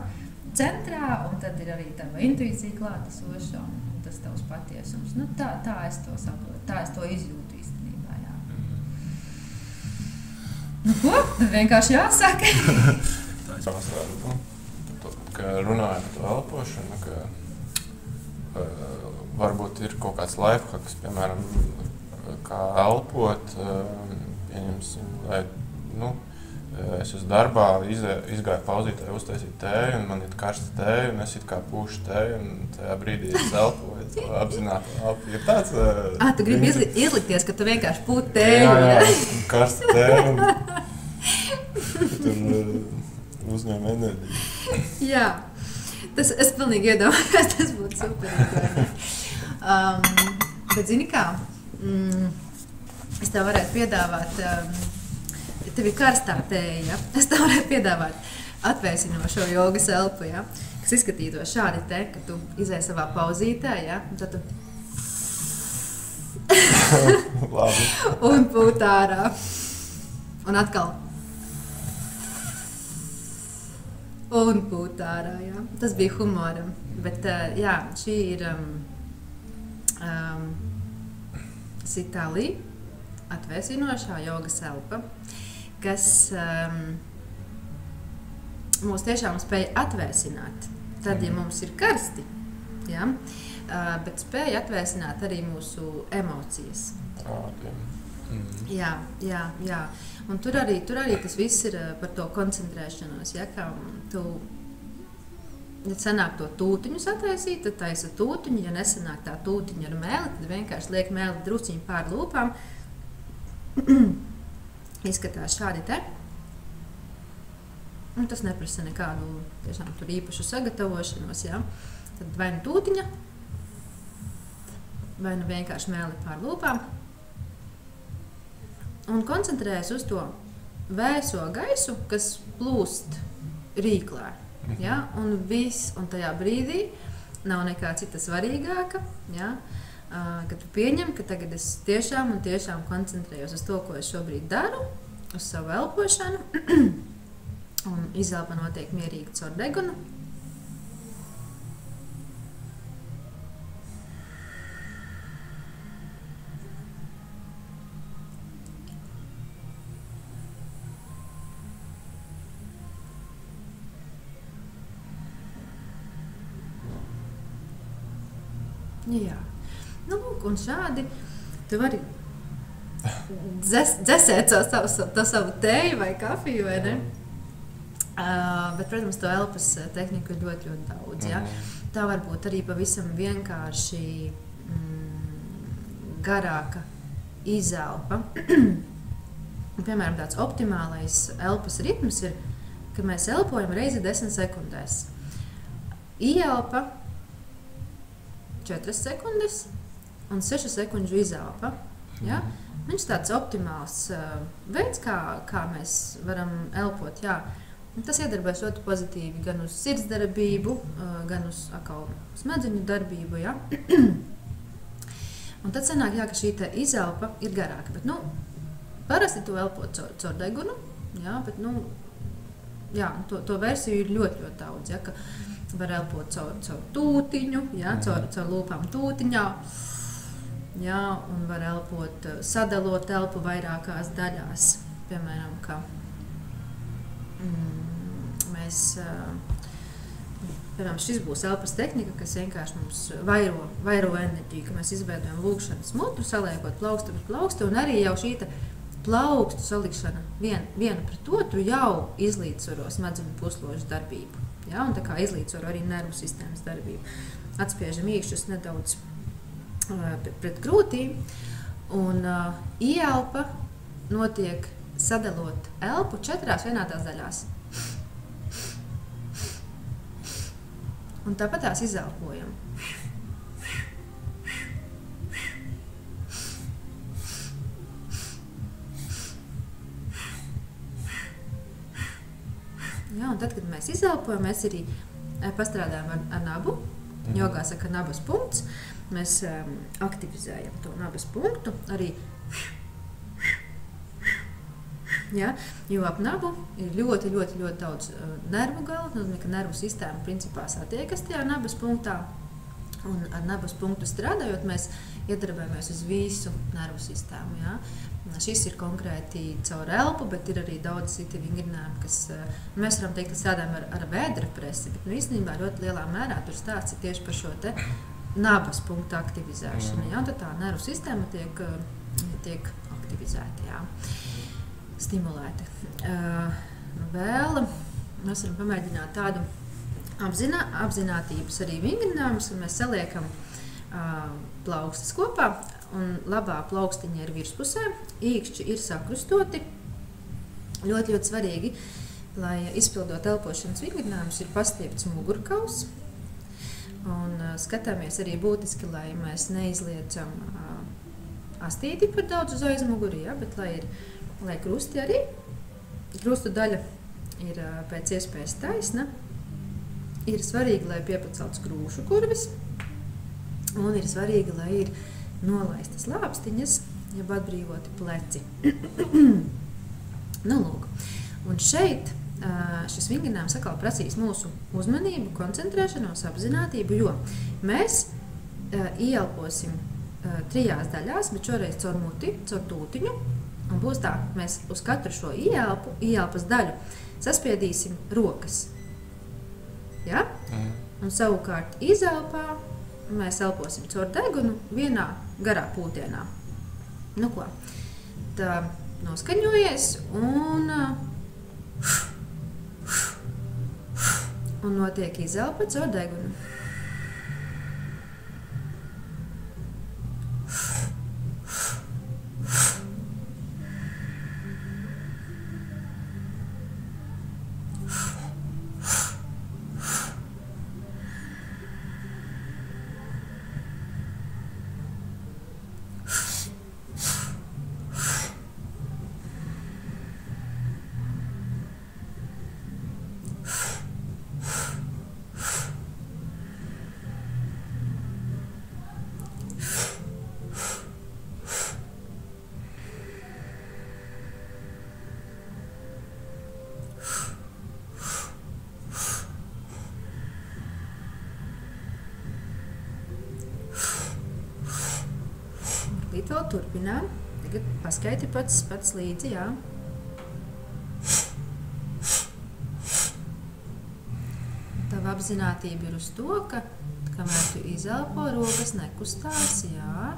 centrā, un tad ir arī tava intuīcija klātesoša, un tas tavs patiesums. Nu, tā es to saprotu, tā es to izjūtu īstenībā, jā. Nu ko? Tad vienkārši jāsaka. Tā es pastāvu, ka runāju par to elpošanu, ka varbūt ir kaut kāds lifehacks, piemēram, kā elpot, pieņemsim, lai, es esmu darbā, izgāju pauzītē, uztaisīju tēju, un man ir karsta tēja, un es it kā pūšu tēju, un tajā brīdī es elpoju, apzināti elpu. Ir tāds... Tu gribi izlikties, ka tu vienkārši pūti tēju, jā, karsta tēja, un tur uzņem enerģiju. Jā, es pilnīgi iedomājos, tas būtu super. Bet zini kā, es tev varētu piedāvāt, ja tev ir karstā tēja, ja? Es tev varētu piedāvāt atvēsinošo jogas elpu, ja? Kas izskatītos šādi te, ka tu izēji savā pauzītē, ja? Tad tu un pūt ārā. Un atkal. Un pūt ārā, ja? Tas bija humoram. Bet, jā, šī ir Sitālī, atvēsinošā jogas elpa, kas mūs tiešām spēja atvēsināt, tad, ja mums ir karsti, ja? Bet spēja atvēsināt arī mūsu emocijas. Jā. Un tur arī tas viss ir par to koncentrēšanos, ja? Kā tu, ja sanāk to tūtiņu sataisīt, tad taisa tūtiņu, ja nesanāk tā tūtiņa ar mēli, tad vienkārši liek mēli drusciņu pār lūpām. Izskatās šādi te. Un tas neprasa nekādu tiešām tur īpašu sagatavošanos, ja? Tad vai nu tūtiņa, vai nu vienkārši mēli pār lūpām. Un koncentrējas uz to vēso gaisu, kas plūst rīklē. Ja? Un viss, un tajā brīdī nav nekā cita svarīgāka, ja? Kad tu pieņem, ka tagad es tiešām koncentrējos uz to, ko es šobrīd daru, uz savu elpošanu, un izelpa notiek mierīgi caur degunu. Jā. Nu, lūk, un šādi tu vari dzesēt savu tēju vai kafiju, vai ne? Bet, protams, to elpas tehniku ir ļoti, ļoti daudz, ja? Tā var būt arī pavisam vienkārši garāka izelpa. Piemēram, tāds optimālais elpas ritms ir ka mēs elpojam reizi 10 sekundēs. Ieelpa 4 sekundes un 6 sekundžu izelpa. Ja? Viņš tāds optimāls veids, kā mēs varam elpot. Jā. Un tas iedarbojas ļoti pozitīvi gan uz sirdsdarbību, gan uz smadzeņu darbību. Ja? Un tad sanāk, jā, ka šī izelpa ir garāka. Bet, parasti to elpot caur degunu, jā, bet jā, to versiju ir ļoti, ļoti daudz. Ja? Ka var elpot caur tūtiņu, ja, caur lūpām tūtiņā, ja, un var elpot, sadalot elpu vairākās daļās. Piemēram, ka piemēram, šis būs elpas tehnika, kas vienkārši mums vairo enerģiju, ka mēs izveidojam lūkšanas mutru, saliekot plaukstu pret plaukstu, un arī jau šī plaukstu salikšana viena pret otru jau izlīdzsvaro smadzeņu pusložu darbību. Ja, un tā kā izlīdzsvaro arī nervu sistēmas darbību. Atspiežam īkšķus nedaudz pret krūtīm, un ieelpa notiek sadalot elpu 4 vienādās daļās. Un tāpat tās izelpojam. Ja, un tad, kad mēs izelpojam, mēs arī pastrādājam ar nabu. Jogā saka nabas punkts. Mēs aktivizējam to nabas punktu arī. Ja, jo ap nabu ir ļoti, ļoti, ļoti daudz nervu galu. Nozīmē, ka nervu sistēma principā satiekas tajā nabas punktā. Un ar nabas punktu strādājot, mēs iedarbojamies uz visu nervu sistēmu. Ja. Šis ir konkrēti caur elpu, bet ir arī daudz citi vingrinājumi, kas mēs varam teikt, ka strādājam ar vēdra presi, bet īstenībā ļoti lielā mērā tur stāsts ir tieši par šo te nabas punktu aktivizēšanu. Ja, un tad tā nervu sistēma tiek aktivizēta, jā, stimulēta. Vēl mēs varam pamēģināt tādu apzinātības arī vingrinājumus, un mēs saliekam plaukstas kopā. Un labā plaukstiņa ir virspusē, īkšķi ir sakrustoti. Ļoti, ļoti svarīgi, lai izpildot elpošanas vingrinājumus, ir pastiepts mugurkauls. Un skatāmies arī būtiski, lai mēs neizliecam astīti par daudz uz aizmuguri, ja, bet lai krusti arī, krustu daļa ir pēc iespējas taisna. Ir svarīgi, lai piepacelts krūšu kurvis, un ir svarīgi, lai ir nolaistas lāpstiņas, jeb atbrīvoti pleci. Lūk. Un šeit šis vingrinājums atkal prasīs mūsu uzmanību, koncentrēšanos, apzinātību, jo mēs ieelposim 3 daļās, bet šoreiz caur muti, caur tūtiņu, un būs tā, mēs uz katru šo ieelpas daļu saspiedīsim rokas. Ja? Un savukārt izelpā mēs elposim caur degunu vienā garā pūtienā. Nu ko, tā noskaņojies un notiek izelpa caur degunu. Vēl turpinām. Tagad paskaiti pats līdzi, jā. Tava apzinātība ir uz to, ka kamēr tu izelpo, rokas nekustās, jā.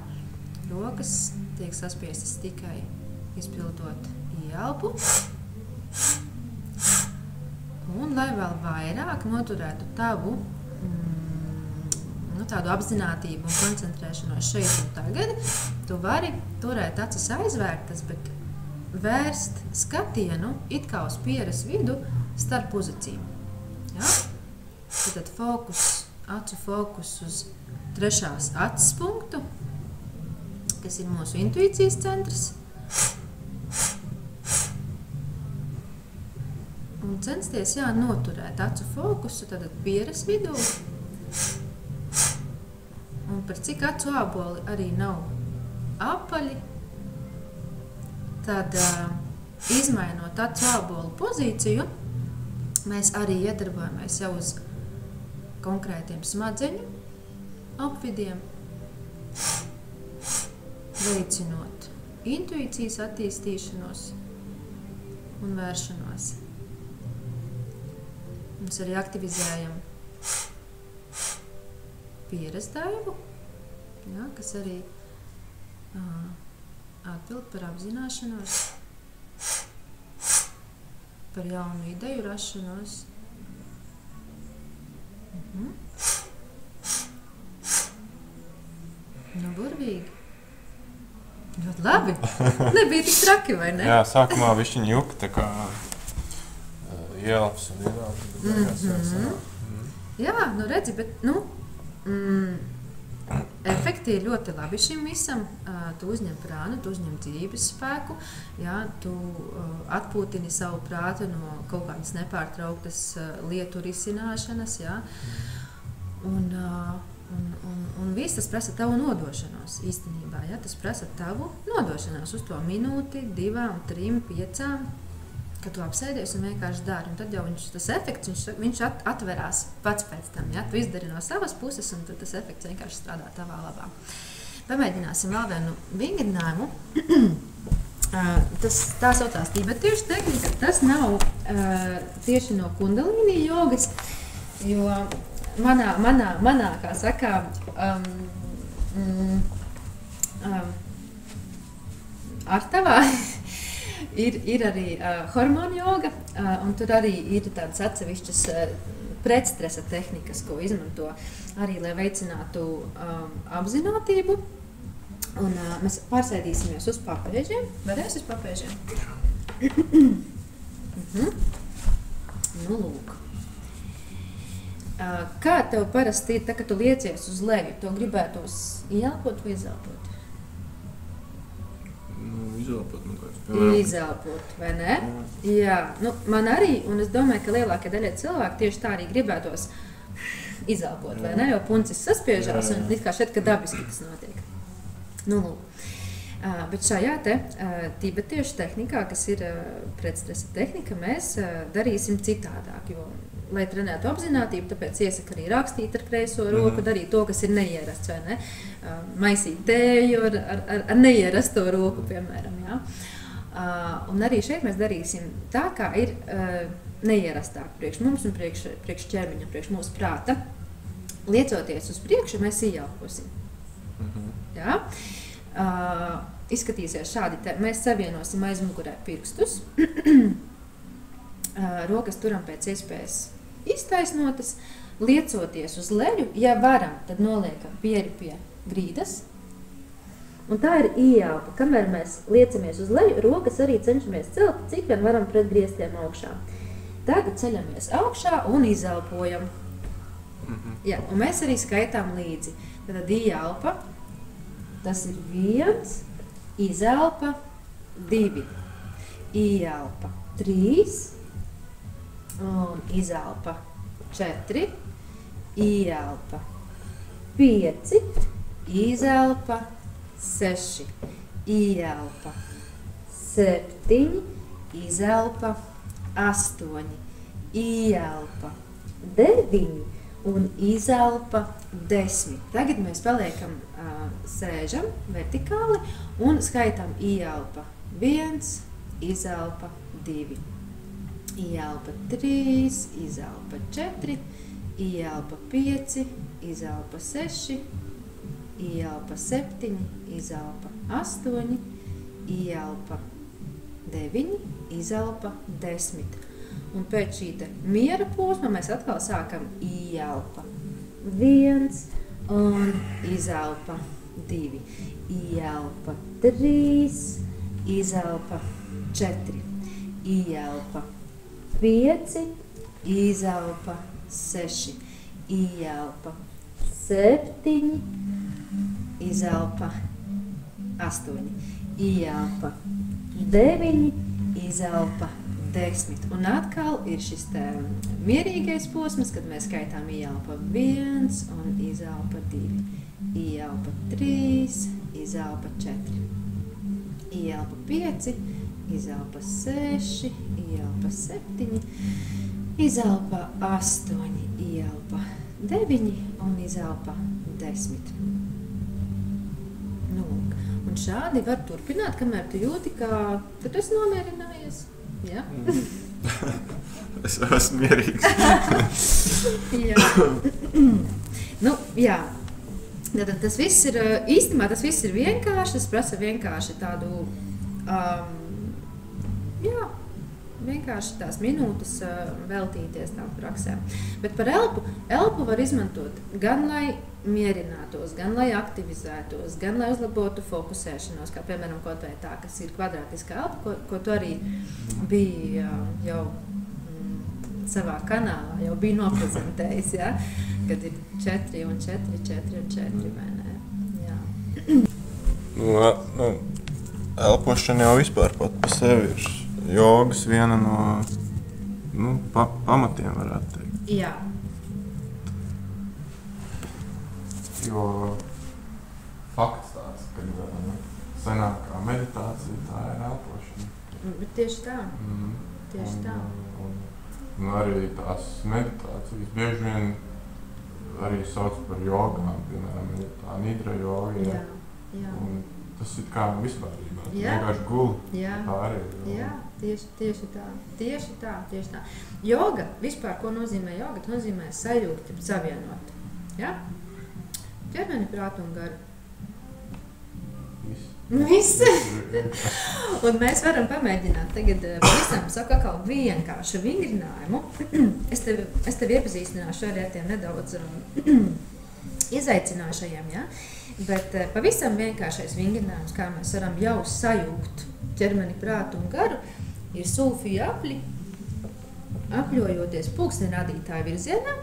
Rokas tiek saspiestas tikai izpildot ieelpu. Un, lai vēl vairāk noturētu tavu tādu apzinātību un koncentrēšanos šeit un tagad, tu vari turēt acis aizvērtas, bet vērst skatienu it kā uz pieres vidu starp pozīcijām. Ja? Tad acu fokus uz trešās acis punktu, kas ir mūsu intuīcijas centrs. Un censties noturēt acu fokusu tad pieres vidū. Un par cik acu āboli arī nav apaļi, tad izmainot acu ābolu pozīciju, mēs arī iedarbojamies jau uz konkrētiem smadzeņu apvidiem, veicinot intuīcijas attīstīšanos un vēršanos. Mēs arī aktivizējam pieres daivu, kas arī atbild par apzināšanos, par jaunu ideju rašanos. Burvīgi. Ļoti labi. Nebija tik traki, vai ne? Jā, sākumā višķiņ juka tā kā ielpas un ielāpas. Jā, redzi, bet, efekti ir ļoti labi šim visam. Tu uzņem prānu, tu uzņem dzīves spēku, tu atpūtini savu prātu no kaut kādas nepārtrauktas lietu risināšanas, un viss tas prasa tavu nodošanos īstenībā, tas prasa tavu nodošanos uz to minūti, 2, 3, 5, kad tu apsēdies un vienkārši dari, un tad jau tas efekts, viņš atverās pats pēc tam, tu izdari no savas puses, un tad tas efekts vienkārši strādā tavā labā. Pamēģināsim vēl vienu vingrinājumu. Tā saucās tibetiešu tehnika, tas nav tieši no kundalīni jogas, jo manā kā saka, artavā ir arī hormonu joga, un tur arī ir tādas atsevišķas pretstresa tehnikas, ko izmanto arī, lai veicinātu apzinātību. Un mēs pārsēdīsimies uz papēžiem. Varēs uz papēžiem? Nu, lūk. Kā tev parasti ir, kad tu liecies uz leju, to gribētos ielpot vai izelpot? Izelpot, man liekas. Izelpot, vai ne? Jā. Man arī, un es domāju, ka lielākie daļai cilvēki tieši tā arī gribētos izelpot, vai ne? Jo puncis saspiežās, un it kā šeit, ka dabiski tas notiek. Nu, lūk. Bet šajā tibetiešu tehnikā, kas ir pretstresa tehnika, mēs darīsim citādāk, jo, lai trenētu apzinātību, tāpēc iesaka arī rakstīt ar kreiso roku, darīt to, kas ir neierasts, vai ne? Maisīt tēju ar neierasto roku, piemēram, Un arī šeit mēs darīsim tā, kā ir neierastāk priekš mums un priekš ķermeņa, priekš mūsu prāta. Liecoties uz priekšu, mēs ieelposim. Izskatīsies šādi, mēs savienosim aizmugurē pirkstus, rokas turam pēc iespējas iztaisnotas, liecoties uz leju, ja varam, tad noliekam pieri pie grīdas, un tā ir ieelpa, kamēr mēs liecamies uz leju, rokas arī cenšamies celt, cik vien varam pret griestiem augšā. Tagad ceļamies augšā un izelpojam. Un mēs arī skaitām līdzi, tad ieelpa, tas ir 1, izelpa 2, ieelpa 3, un izelpa 4, ieelpa 5, izelpa 6, ieelpa 7, izelpa 8, ieelpa 9 un izelpa 10. Tagad mēs paliekam sēžam vertikāli un skaitam ieelpa 1, izelpa 2, ieelpa 3, izelpa 4, ieelpa 5, izelpa 6, ieelpa 7, izelpa 8, ieelpa 9, izelpa 10. Un pēc šī miera posma mēs atkal sākam ieelpa 1 un izelpa 2, ieelpa 3, izelpa 4, ieelpa 5, izelpa 6, ieelpa 7, izelpa 8, ieelpa 9, izelpa 10. Un atkal ir šis mierīgais posms, kad mēs skaitām ieelpa 1 un izelpa 2, ieelpa 3, izelpa 4, ieelpa 5, izelpa 6, ieelpa 7, izelpa 8, ieelpa 9 un izelpa 10. Nu, un šādi var turpināt, kamēr tu jūti, ka tu esi nomierinājies. Ja? Es esmu mierīgs. Jā. Nu, jā. Tad tas viss ir, īstenībā tas viss ir vienkārši, tas prasa vienkārši tādu, jā, vienkārši tās minūtes veltīties tām praksēm. Bet par elpu var izmantot gan, lai mierinātos, gan, lai aktivizētos, gan, lai uzlabotu fokusēšanos, kā piemēram kaut vai tā, kas ir kvadrātiskā elpa, ko tu arī biji jau savā kanālā, jau biji noprezentējis, ja? Kad ir 4 un 4, 4 un 4, vai ne? Jā. Nu, elpošana jau vispār pat pa sevi ir jogas viena no pamatiem, varētu teikt. Jā. Jo fakts tāds, ka senākā meditācija tā ir elpošana. Bet tieši tā. Tieši tā. Un arī tās meditācijas bieži vien arī sauc par jogām, piemēram, tā nidra joga. Jā, jā. Un tas ir kā vispārībā. Jā. Vienkārši guli. Jā. Pārējie. Jā, tieši tā. Tieši tā. Joga, vispār, ko nozīmē joga? Tas nozīmē sajūgt, savienot. Ja? Ķermeni, prātu un garu. Viss. Un mēs varam pamēģināt tagad pavisam saku atkal vienkāršu vingrinājumu. Es tevi iepazīstināšu arī ar tiem nedaudz izaicināšajiem, ja? Bet pavisam vienkāršais vingrinājums, kā mēs varam jau sajūgt ķermeni, prātu un garu, ir sulfiju apļi, apļojoties pulksteni rādītāju virzienā,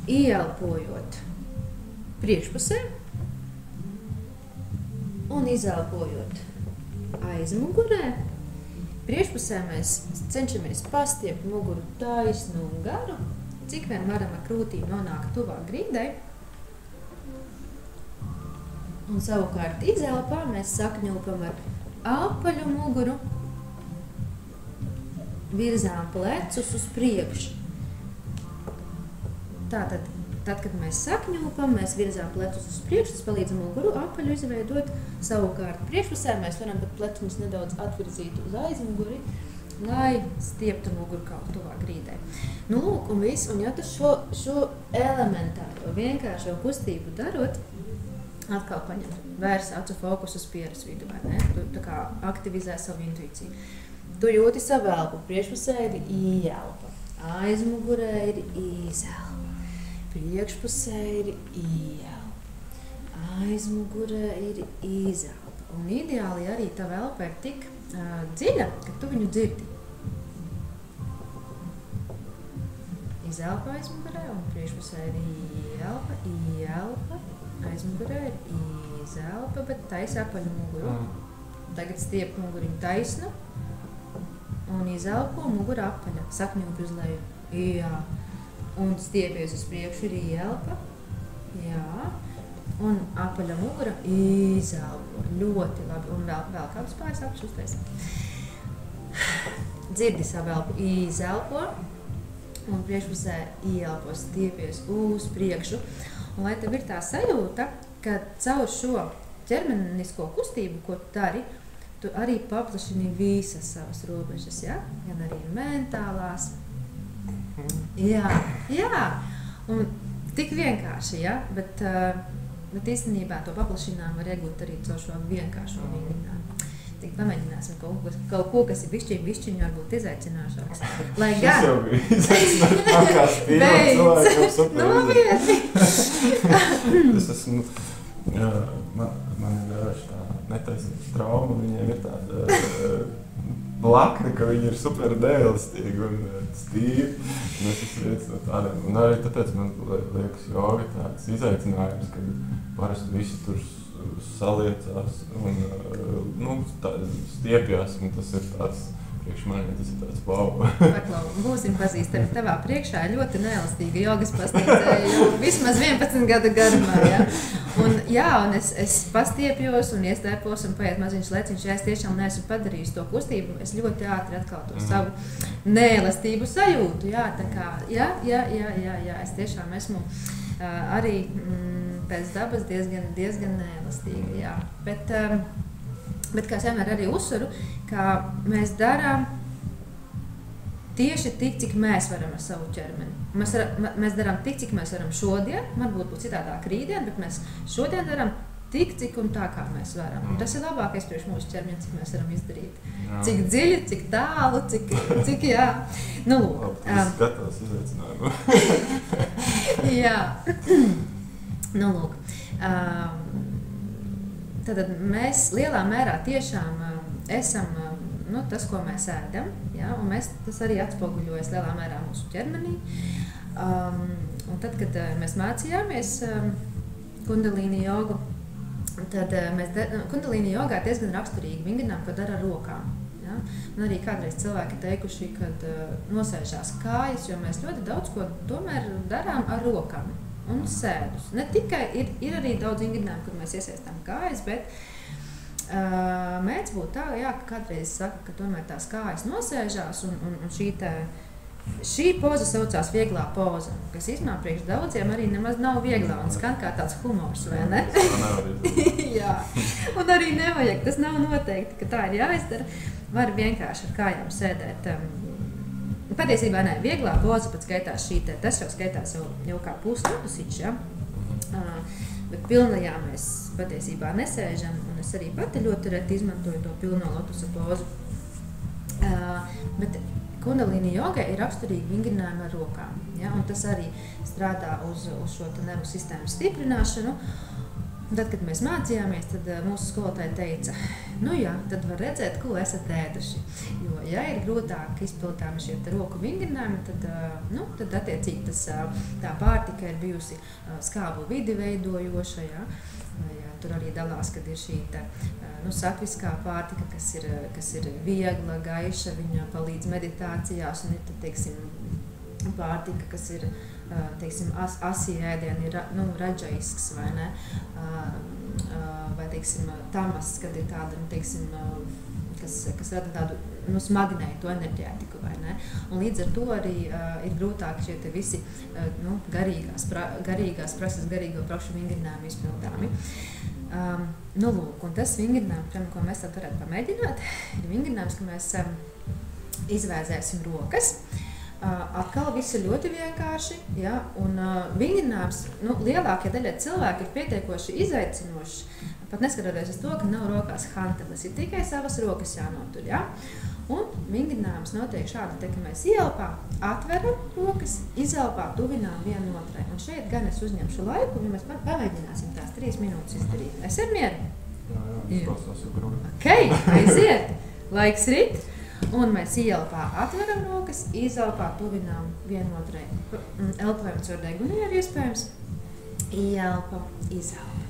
ieelpojot priekšpusē un izelpojot aizmugurē. Priekšpusē mēs cenšamies pastiept muguru taisnu un garu, cik vien varam ar krūtīm nonākt tuvāk grīdai. Un savukārt izelpā mēs sakņūpam ar apaļu muguru, virzām plecus uz priekšu. Tātad, kad mēs sakņūpam, mēs virzām plecus uz priekšu, tas palīdz muguru apaļu izveidot. Savukārt priekšpusē mēs varam pat plecus nedaudz atvirzīt uz aizmuguri, lai stieptu muguru kaut tuvāk grīdai. Nu, lūk, un viss, un ja tu šo elementāro, vienkāršo kustību darot, atkal paņem vērs acu fokusu uz pieres vidu, vai ne? Tu tā kā aktivizē savu intuīciju. Tu jūti savu elpu, priekšpusē ir ieelpa, aizmugurē ir izelpa. Priekšpusē ir ieelpa, aizmugurē ir izelpa. Un ideāli arī tava elpa ir tik dziļa, ka tu viņu dzirdi. Izelpa aizmugurē un priekšpusē ir ieelpa, aizmugurē ir izelpa, bet taisa apaļu muguru. Tagad stiep muguriņu taisnu un izelpo muguru apaļa, sakņūpi uz leju. Jā. Un stiepies uz priekšu ir ieelpa, jā, un apaļa mugura izelpo, ļoti labi, un vēl kādus pāris apšus uztaisam. Dzirdi savu elpu, izelpo, un priekšpusē ieelpo, stiepies uz priekšu, un lai tev ir tā sajūta, ka caur šo ķermenisko kustību, ko tu dari, tu arī paplašini visas savas robežas, ja? Gan arī mentālās. Jā, un tik vienkārši, ja? Bet īstenībā to paplašinājumu var iegūt arī caur šo vienkāršo vingrinājumu. Tik pamēģināsim kaut ko, kas ir bišķiņu varbūt izaicināšāks. Lai gan... Šis jau bija izaicināšākās cilvēkiem super novieti! Es esmu... Man ir tā netaisnības trauma, viņiem ir tāda blakni, ka viņi ir super neelastīgi un stīvi. Un es esmu viens no tādiem. Un arī tāpēc man liekas joga tāds izaicinājums, kad parasti visi tur saliecās un stiepjās. Un tas ir tāds, priekš mani, tas ir tāds wow. Paklau, būsim pazīstami tavā priekšā ļoti neelastīga jogas pasniedzēja jau vismaz 11 gadu garumā. Ja? Un es pastiepjos un iestēpos un paiet maziņš leciņš, ja es tiešām neesmu padarījusi to kustību, es ļoti ātri atkal to savu neelastību sajūtu. Jā, tā kā, es tiešām esmu arī pēc dabas diezgan neelastīga. Jā. Bet kā es vienmēr arī uzsveru, ka mēs darām tieši tik, cik mēs varam ar savu ķermeni. Mēs darām tik, cik mēs varam šodien, varbūt būtu citādāk rītdien, bet mēs šodien darām tik, cik un tā, kā mēs varam. Un tas ir labākais priekš mūsu ķermeni, cik mēs varam izdarīt. Jā. Cik dziļi, cik tālu, cik jā. Nu, lūk. Tas skatās izaicinājumu. Jā. Nu, lūk. Tātad mēs lielā mērā tiešām esam tas, ko mēs ēdam, ja, un tas arī atspoguļojas lielā mērā mūsu ķermenī. Un tad, kad mēs mācījāmies kundalīni jogu, tad kundalīni jogā diezgan raksturīgi vingrinām, ko dara ar rokām. Ja. Un arī kādreiz cilvēki teikuši, kad nosēžās kājas, jo mēs ļoti daudz ko tomēr darām ar rokām. Un sēdus. Ne tikai ir arī daudz vingrinājumu, kur mēs iesaistām kājas, bet mēdz būt tā, jā, ka kādreiz saka, ka tomēr tās kājas nosēžās un šī poza saucās vieglā poza, kas īstenībā priekš daudziem arī nemaz nav vieglā un skan kā tāds humors, vai ne? Jā, un arī nevajag, tas nav noteikti, ka tā ir jāizdara, var vienkārši ar kājām sēdēt. Patiesībā nē, vieglā poza pat skaitās tas jau skaitās jau kā puslotusiņš, ja? Bet pilnajā mēs patiesībā nesēžam, un es arī pati ļoti reti izmantoju to pilno lotusa pozu. Bet kundalīni jogai ir raksturīgi vingrinājumi ar rokām, ja? Un tas arī strādā uz šo nervu sistēmu stiprināšanu. Un tad, kad mēs mācījāmies, tad mūsu skolotāja teica, tad var redzēt, ko esat ēduši. Jo, ja ir grūtāk izpildāmi šie roku vingrinājumi, tad attiecīgi tā pārtika ir bijusi skābu vidi veidojoša. Ja? Tur arī dalās, kad ir šī satviskā pārtika, kas ir viegla, gaiša, viņa palīdz meditācijās, un ir tad, teiksim, pārtika, kas ir asi ēdieni, ir raģaisks, vai ne? Vai, teiksim, tamas, kad ir tāda, kas rada tādu smagnētu enerģētiku, vai ne? Un līdz ar to arī ir grūtāk šie te visi garīgās prasas, garīgo prakšu vingrinājumi izpildāmi. Lūk, un tas vingrinājums, ko mēs tad varētu pamēģināt, ir vingrinājums, ka mēs izvēzēsim rokas. Atkal viss ir ļoti vienkārši, ja, un vingrinājums, lielākie daļai cilvēki ir pietiekoši izaicinoši, pat neskatoties uz to, ka nav rokās hanteles, ir tikai savas rokas jānotur, ja. Un vingrinājums notiek šādi, ka mēs ieelpā atveram rokas, izelpā tuvinām vienu otrai. Un šeit gan es uzņemšu laiku, ja mēs pamēģināsim tās 3 minūtes izdarīt. Es ar mieru? Jā, klausās jau grūti. Ok, aiziet, laiks rit. Un mēs ieelpā atveram rokas, izelpā tuvinām vienotrai. Elpojam caur deguni ir iespējams. Ielpa, izelpa,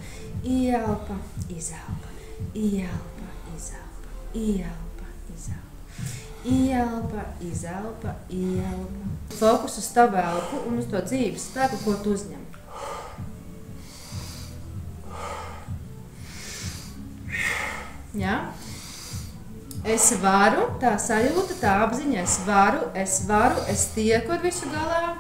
ielpa, izelpa, ielpa, izelpa, ielpa, izelpa, ielpa, izelpa, ielpa. Fokus uz tavu elpu un uz to dzīves spēku, ko tu uzņem. Jā? Es varu, tā sajūta, tā apziņa, es varu, es tieku ar visu galā.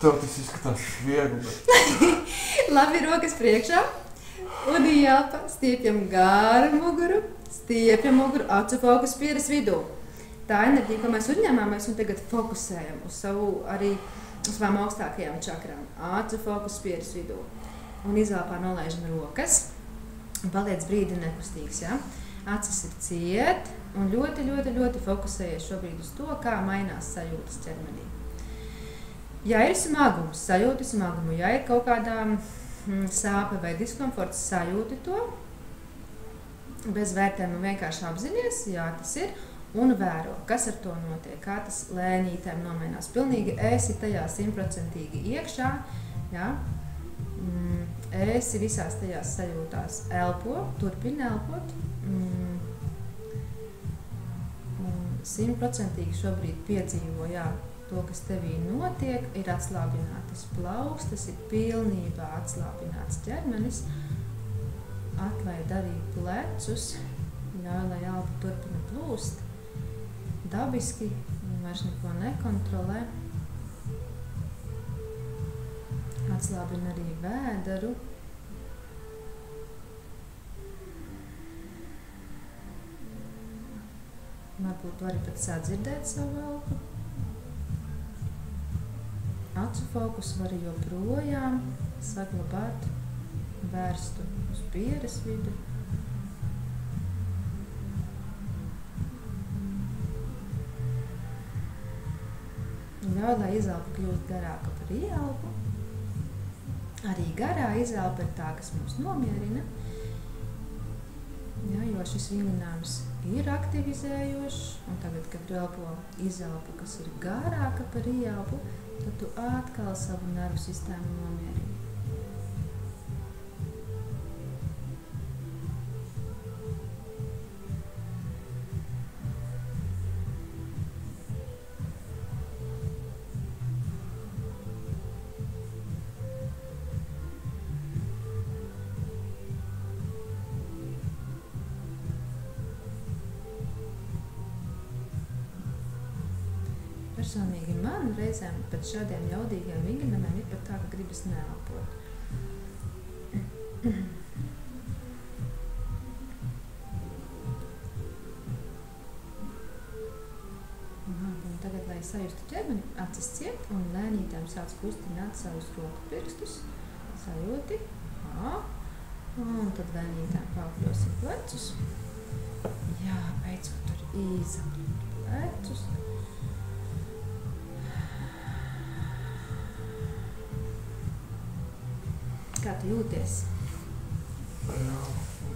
Tev tas izskatās viegli, bet... Labi, rokas priekšā. Un ielpa, stiepjam garu muguru, acu fokus pieres vidū. Tā enerģija, ko mēs uzņēmāmies un tagad fokusējam uz savām augstākajām čakrām. Acu fokus pieres vidū. Un izelpā nolaižam rokas. un paliec brīdi nekustīgs, ja? Acis ir ciet un ļoti, ļoti, ļoti fokusējies šobrīd uz to, kā mainās sajūtas ķermenī. Ja ir smagums, sajūti smagumu, ja ir kaut kādā sāpe vai diskomforts, sajūti to, bez vērtējuma vienkārši apzinies, jā, tas ir, un vēro, kas ar to notiek, kā tas lēnītēm nomainās. Pilnīgi esi tajā 100% iekšā, jā. Esi visās tajās sajūtās, elpo, turpini elpot. 100% šobrīd piedzīvo, jā, to, kas tevī notiek, ir atslābinātas plaukstas, ir pilnībā atslābināts ķermenis, atlaid arī plecus, ļauj, lai elpa turpina plūst. Dabiski, vairs neko nekontrolē. Atslābina arī vēderu. Varbūt vari pat sadzirdēt savu elpu. Acu fokusu vari joprojām saglabāt, vērstu uz pieres vidu. Ļauj, lai izelpa kļūst garāka par ieelpu. Arī garā izelpa ir tā, kas mums nomierina. Ja, jo šis vingrinājums ir aktivizējošs, un tagad, kad tu elpo izelpu, kas ir garāka par ieelpu, tad tu atkal savu nervu sistēmu nomierini. Personīgi man reizēm pēc šādiem jaudīgiem vingrinājumiem ir pat tā, ka gribas neelpot. Un tagad, lai sajustu ķermeni, acis ciet un lēnītēm sāc kustināt savus roku pirkstus, sajūti. Un tad lēnītēm paukļosim plecus. Jā, beidzot tur izapļot plecus. Kā tu jūties? Jā,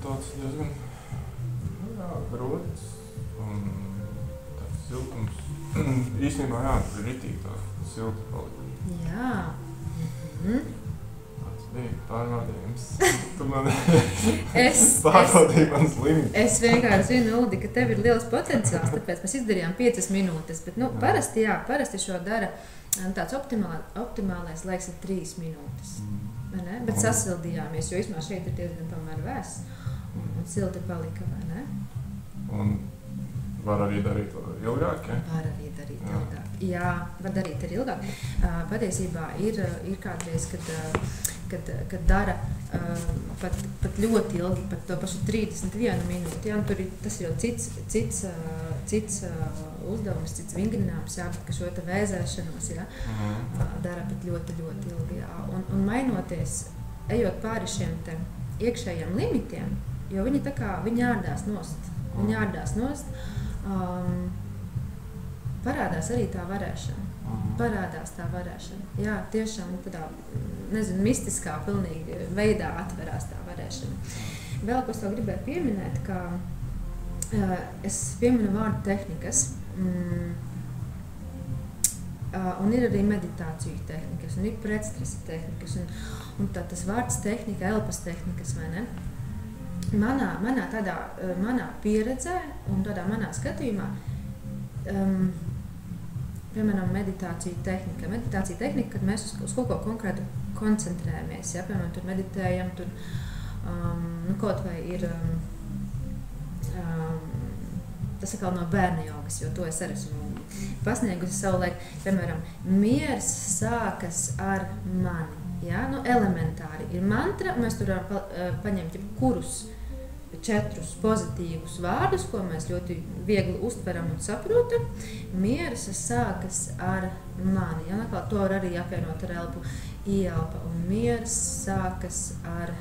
tāds diezgan grods un tāds siltums. Īstenībā jā, tas ir ritīgi tā silta palika. Jā. Tāds bija pārbaudījums. Tu man pārbaudīji manas limitus. Es vienkārši zinu, Uldi, ka tev ir liels potenciāls, tāpēc mēs izdarījām 5 minūtes, bet parasti šo dara tāds optimālais laiks ir 3 minūtes. Bet sasildījāmies, jo vismaz šeit ir diezgan tomēr vēss un silti palika, vai ne? Un var arī darīt ilgāk, ja? Var arī darīt ilgāk. Jā, var darīt arī ilgāk. Patiesībā ir kādreiz, kad dara pat ļoti ilgi, pat to pašu 31 minūti. Jā, tur tas ir jau cits uzdevums, cits vingrinājums, jā, bet ka šo te vēzēšanos, jā, dara pat ļoti, ļoti ilgi, jā. Un mainoties, ejot pāri šiem te iekšējiem limitiem, jo viņi tā kā, viņi ārdās nost, parādās arī tā varēšana. Jā, tiešām tādā, nezinu, mistiskā pilnīgi veidā atverās tā varēšana. Vēl, ko es to gribēju pieminēt, ka es pieminu vārdu tehnikas, un ir arī meditāciju tehnikas, un ir pretstresa tehnikas, un tā tas vārds tehnika, elpas tehnikas, vai ne? Manā pieredzē un tādā manā skatījumā, piemēram, meditācija tehnika, kad mēs uz kaut ko konkrētu koncentrējamies, ja, piemēram, tur meditējam, tur kaut vai ir, tas atkal no bērna jogas, jo to es arī esmu pasniegusi savulaik, piemēram, miers sākas ar mani, ja, elementāri ir mantra, mēs tur varam paņemt kurus 4 pozitīvus vārdus, ko mēs ļoti viegli uztveram un saprotam. Miers sākas ar mani. Ja? To var arī apvienot ar elpu ieelpa. Un miers sākas ar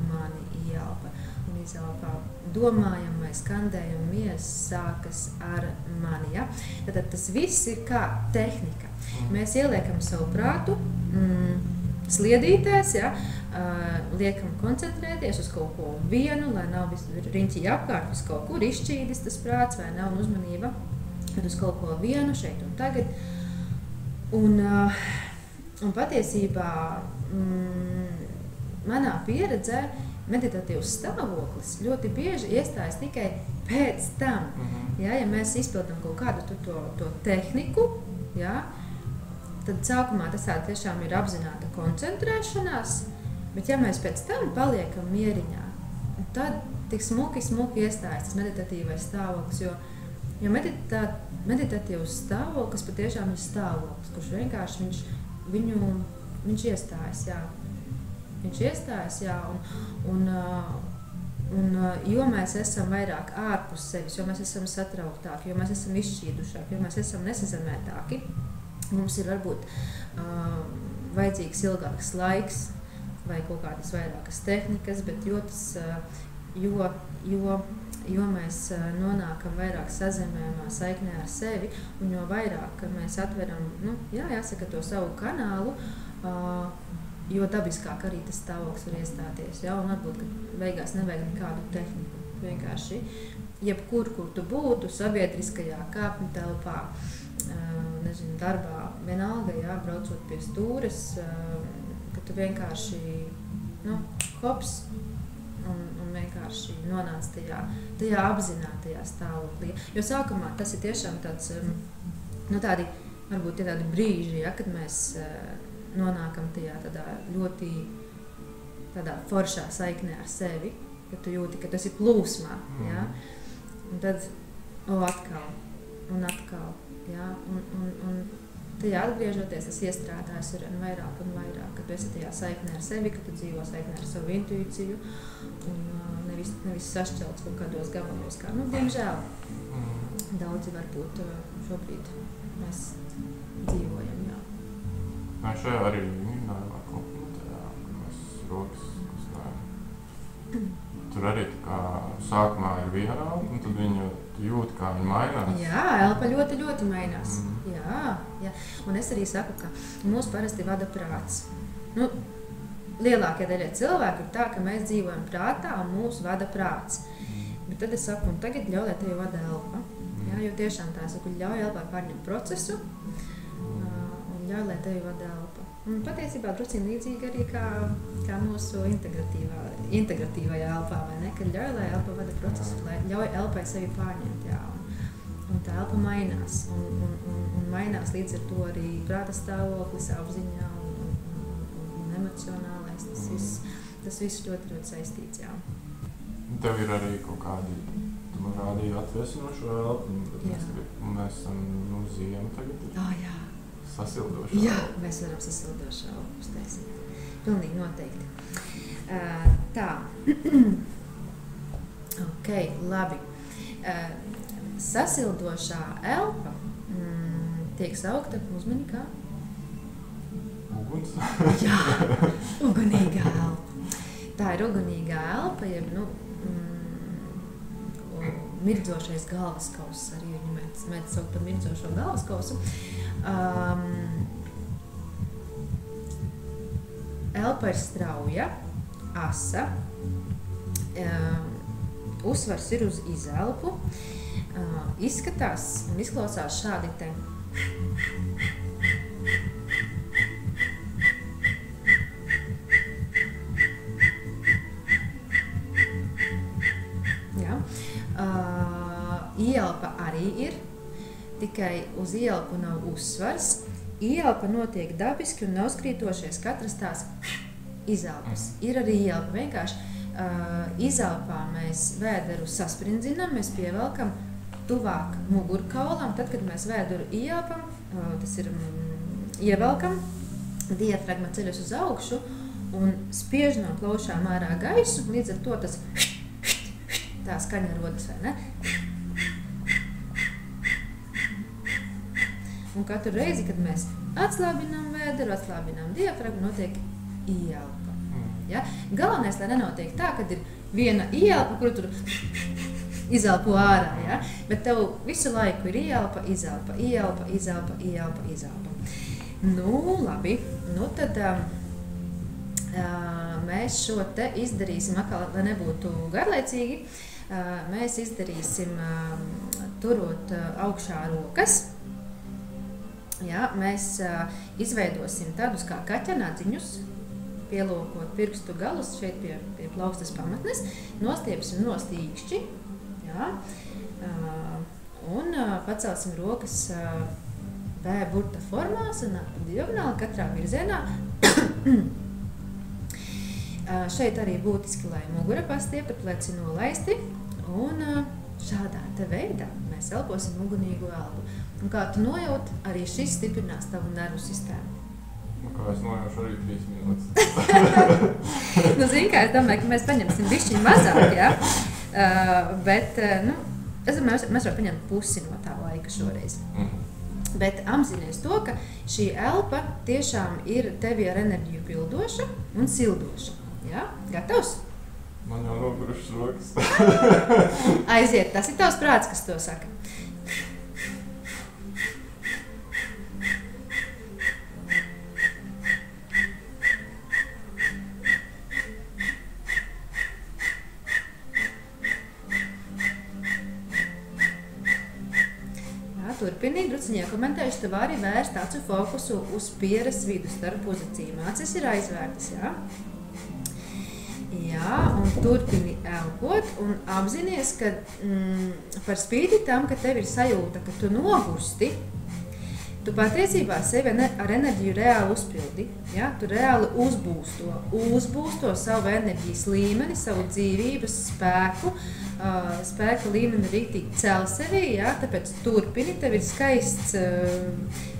mani ieelpa. Un izelpā. Domājam, vai skandējam, sākas ar mani. Ja? Tad tas viss ir kā tehnika. Mēs ieliekam savu prātu, sliedītēs, ja? Liekam koncentrēties uz kaut ko vienu, lai nav riņķī apkārt, uz kaut kur izšķīdis tas prāts vai nav uzmanība, bet uz kaut ko vienu šeit un tagad. Un patiesībā manā pieredzē meditatīvs stāvoklis ļoti bieži iestājas tikai pēc tam. Ja mēs izpildām kaut kādu to tehniku, ja, tad sākumā tas tiešām ir apzināta koncentrēšanās, bet ja mēs pēc tam paliekam mieriņā, tad tik smuki iestājas tas meditatīvais stāvoklis, jo meditatīvs stāvoklis patiešām ir stāvoklis, kurš vienkārši viņš iestājas, jā. Viņš iestājas, jā, un jo mēs esam vairāk ārpus sevis, jo mēs esam satrauktāki, jo mēs esam izšķīdušāki, jo mēs esam nesazemētāki, mums ir varbūt vajadzīgs ilgāks laiks vai kaut kādas vairākas tehnikas, bet jo mēs nonākam vairāk sazemējumā saiknē ar sevi, un jo vairāk mēs atveram, jāsaka, to savu kanālu, jo dabiskāk arī tas stāvoklis var iestāties. Ja? Un varbūt, ka beigās nevajag nekādu tehniku. Vienkārši jebkur, kur tu būtu, sabiedriskajā kāpņu telpā, darbā, vienalga, ja? Braucot pie stūres, ka tu vienkārši hops un vienkārši nonāc tajā apzinātajā stāvoklī. Jo sākumā tas ir tiešām tāds, varbūt tādi brīži, ja? Kad mēs nonākam tādā ļoti foršā saiknē ar sevi, kad tu jūti, ka tas ir plūsmā, ja? Un tad atkal, ja? Un tajā atgriežoties, tas iestrādājas ar vairāk un vairāk, kad tu esi tajā saiknē ar sevi, kad tu dzīvo saiknē ar savu intuīciju un nevis sašķelts kaut kādos gabalos, kā, diemžēl, daudzi varbūt šobrīd mēs dzīvojam, jā. Vai šajā arī minējumā komentējā, ka mēs rokas kustinājam. Tur arī tā kā sākumā ir viena elpa, un tad viņu jūt, kā viņa mainās. Jā, elpa ļoti, ļoti mainās. Jā. Un es arī saku, ka mūs parasti vada prāts. Lielākie daļai cilvēku ir tā, ka mēs dzīvojam prātā un mūs vada prāts. Bet tad es saku, un tagad ļauj, lai tevi vada elpa. Jā, jo tiešām tā saku, ļauj elpai pārņemt procesu, ļauj, lai tevi vada elpa. Un patiesībā drusciņ līdzīgi arī kā mūsu integratīvajā elpā, vai ne? Kad ļauj, lai elpa vada procesu, lai ļauj elpai sevi pārņemt, jā. Un tā elpa mainās. Un mainās līdz ar to arī prāta stāvoklis, apziņā un emocionālais. Tas viss ļoti, ļoti saistīts, jā. Tev ir arī kaut kādi, tu man rādīji atviesinošo elpu, mēs esam ziemu tagad. Jā. Sasildošā. Jā, mēs varam sasildošā uztaisīt. Pilnīgi noteikti. Tā. Ok, labi. Sasildošā elpa tiek saukta uzmani kā? Uguns. Jā, ugunīgā elpa. Tā ir ugunīgā elpa, jeb, mirdzošais galvaskauss. Arī viņu mēdz saukt par mirdzošo galvaskausu. Elpa ir strauja, asa, uzsvars ir uz izelpu, izskatās un izklausās šādi te. Ja? Ielpa arī ir. Tikai uz ielpu nav uzsvars. Ielpa notiek dabiski un neuzkrītošies katras tās izelpas. Ir arī ielpa. Vienkārši izelpā mēs vēderu sasprindzinām, mēs pievelkam tuvāk mugurkaulam. Tad, kad mēs vēderu ielpam, tas ir ievelkam, diafragma ceļas uz augšu un spiež no plaušām ārā gaisu. Līdz ar to tas tā skaņa rodas, vai ne? Un katru reizi, kad mēs atslābinām vēderu, atslābinām diafragmu, notiek ielpa. Ja? Galvenais, lai nenotiek tā, kad ir viena ieelpa, kuru tur izelpo ārā, ja? Bet tev visu laiku ir ieelpa, izelpa, ieelpa, izelpa, ieelpa, izelpa. Nu, labi, nu tad mēs šo te izdarīsim, atkal, lai nebūtu garlaicīgi, mēs izdarīsim turot augšā rokas. Ja, mēs izveidosim tādus kā kaķenādziņus, pielokot pirkstu galus šeit pie plaukstas pamatnes, nostiepsim nost īkšķi, ja, un pacelsim rokas V burta formā, sanāk pa diagonāli katrā virzienā. Šeit arī būtiski, lai mugura pastiepta, pleci nolaisti, un šādā te veidā mēs elposim ugunīgu elpu. Un kā tu nojaut, arī šis stiprinās tavu nervu sistēmu. Kā es nojaušu arī 3 minūtes. Nu, zini kā, es domāju, ka mēs paņemsim bišķiņu mazāk, ja? Bet, nu, es domāju, mēs varam paņemt pusi no tā laika šoreiz. Bet apzinies to, ka šī elpa tiešām ir tevi ar enerģiju pildoša un sildoša. Ja? Gatavs? Man jau nogurušas rokas. Aiziet, tas ir tavs prāts, kas to saka. Turpini, druciņā komentējuši, tev arī vērst acu fokusu uz pieres vidu starp pozīcijām. Acis ir aizvērtas, jā? Jā, un turpini elpot un apzinies, ka par spīti tam, ka tev ir sajūta, ka tu nogursti, tu patiesībā sevi ar enerģiju reāli uzpildi. Ja? Tu reāli uzbūs to savu enerģijas līmeni, savu dzīvības spēku, spēka līmeni rītīgi cel sevī, ja? Tāpēc turpini, tev ir skaists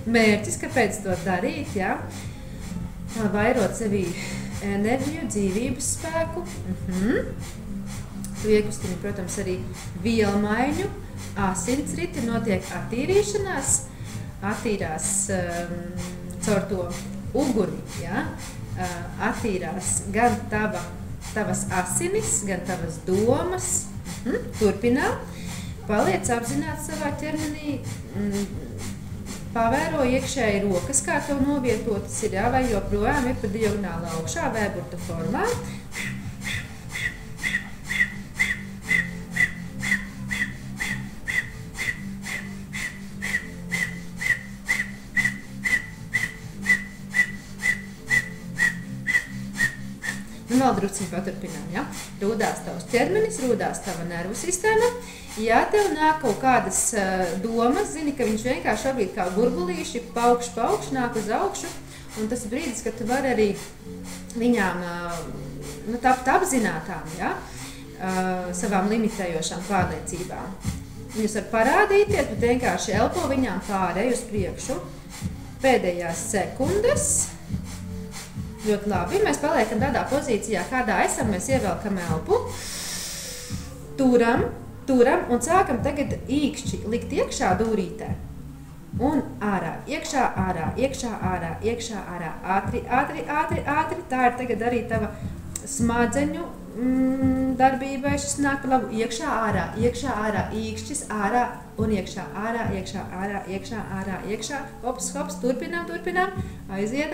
mērķis, kāpēc to darīt, ja? Vairot sevī enerģiju, dzīvības spēku. Tu iekustini, protams, arī vielmaiņu, asinsriti, notiek attīrīšanās, attīrās caur to uguni, ja? Attīrās gan tavas asinis, gan tavas domas. Turpinām, paliec apzināts savā ķermenī, pavēro iekšēji rokas, kā tev novietotas ir, jā, vai joprojām ir pa diagonāli augšā, V-burta formā. Un vēl druciņi paturpinām, ja? Rūdās tavs ķermenis, rūdās tava nervu sistēma. Ja tev nāk kaut kādas domas, zini, ka viņš vienkārši šobrīd kā burbulīši paukš, nāk uz augšu, un tas brīdis, kad tu vari arī viņām tapt apzinātām, ja? Savām limitējošām pārliecībām. Viņus var parādīties, bet vienkārši elpo viņām pārēj uz priekšu. Pēdējās sekundes. Ļoti labi. Mēs paliekam tādā pozīcijā, kādā esam, mēs ievelkam elpu, turam un sākam tagad īkšķi likt iekšā dūrītē un ārā, iekšā, ārā, iekšā, ārā, iekšā, ārā, ātri. Tā ir tagad arī tava smadzeņu darbībai, šis nāk par labu iekšā, ārā, īkšķis, ārā un iekšā, ārā, iekšā, ārā, iekšā, ārā, iekšā, hops, turpinām, aiziet.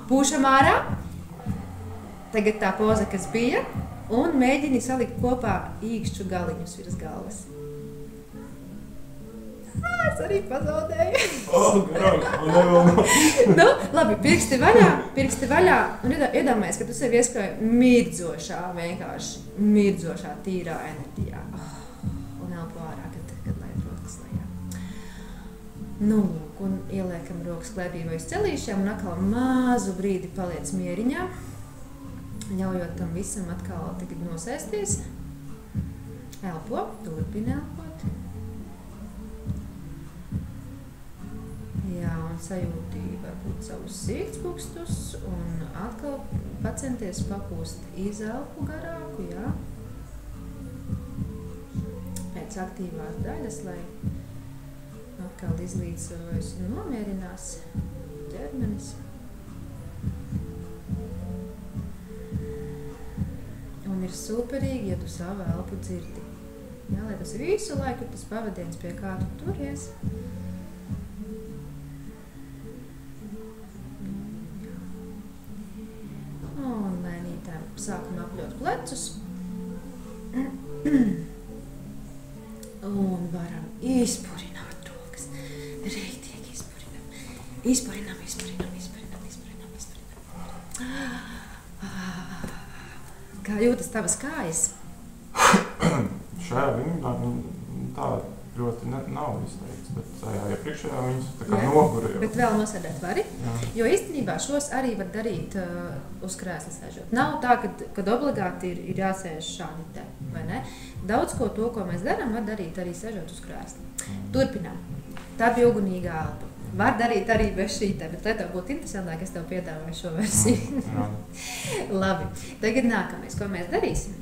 Pūšam ārā, tagad tā poza, kas bija, un mēģini salikt kopā īkšķu galiņus virs galvas. Es arī pazaudēju. Nu, labi, pirksti vaļā, un iedomājies, ka tu sevi ieskroji mirdzošā, tīrā enerģijā. Un elpo ārā, kad lai rokas lejā. Nu, un ieliekam rokas klēpī vai uz celīšiem, un atkal mazu brīdi paliec mieriņā, ļaujot tam visam atkal tagad nosēsties. Elpo, turpini elpot. Jā, un sajūti varbūt savus sirdspūkstus, un atkal pacenties papūst izelpu garāku, jā. Pēc aktīvās daļas, lai atkal izlīdzsvarojas un nomierinās ķermenis. Un ir superīgi, ja tu savu elpu dzirdi. Jā, lai tas visu laiku ir tas pavadiens, pie kā tu turies. Un lēnītēm sākam apļot plecus. Un varam izpurināt rokas. Rīktīgi izpurinām. Kā jūtas tavas kājas? Šajā vingrā tā ļoti nav izteikts, bet tajā iepriekšējā viņas tā kā nogura jau. Bet vēl nosēdēt vari? Jā. Jo īstenībā šos arī var darīt uz krēsla sēžot. Nav tā, kad obligāti ir jāsēž šādi te, vai ne? Daudz ko to mēs darām, var darīt arī sēžot uz krēsla. Turpinām. Tā bija ugunīga elpa. Var darīt arī bez šī te, bet lai tev būtu interesantāk, es tev piedāvāju šo versiju. Labi. Tagad nākamais, ko mēs darīsim,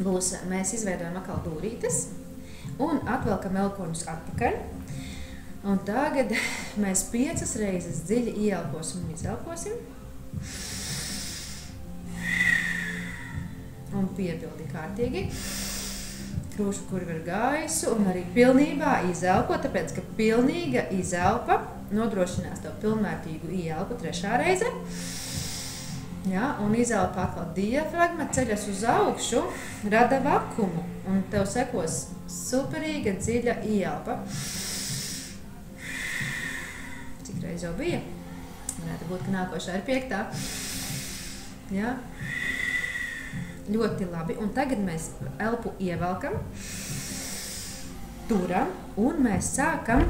būs, mēs izveidojam atkal dūrītes un atvelkam elpoņus atpakaļ. Un tagad mēs 5 reizes dziļi ieelposim un izelposim. Un piebildi kārtīgi. Krūšu kurvi ar gaisu un arī pilnībā izelpo, tāpēc, ka pilnīga izelpa nodrošinās tev pilnvērtīgu ieelpu 3. reize. Ja, un izelpa atkal diafragma, ceļas uz augšu, rada vakumu un tev sekos superīga dziļa ieelpa. Cik reiz jau bija? Varētu būt, ka nākošā ir 5. Ja. Ļoti labi. Un tagad mēs elpu ievelkam, turam un mēs sākam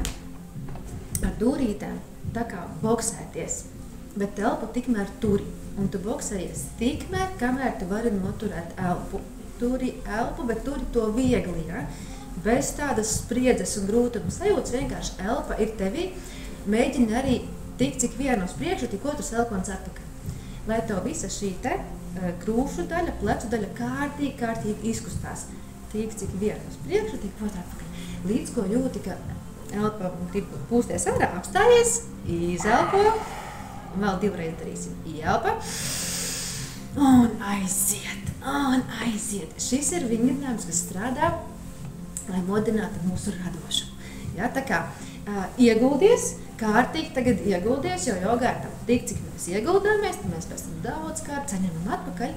ar dūrītēm tā kā boksēties. Bet elpu tikmēr turi. Un tu boksējies tikmēr, kamēr tu vari noturēt elpu. Turi elpu, bet turi to viegli, ja? Bez tādas spriedzes un grūtuma sajūtas, vienkārši elpa ir tevī. Mēģini arī tikt cik vienu uz priekšu, tik otrs elpons atpakaļ. Lai tev visa šī te krūšu daļa, plecu daļa kārtīgi izkustās. Tik cik vienu uz priekšu, tik otru atpakaļ. Līdz ko jūti, ka elpa pūsties ārā, apstājies, izelpo. Un vēl 2 reizes darīsim. Ielpa. Un aiziet. Šis ir vingrinājums, kas strādā, lai modinātu mūsu radošumu. Ja, tā kā ieguldies, kārtīgi tagad ieguldies, jo jogā ir tam tik, cik mēs ieguldāmies, tad mēs pēc tam daudz kārt saņemam atpakaļ.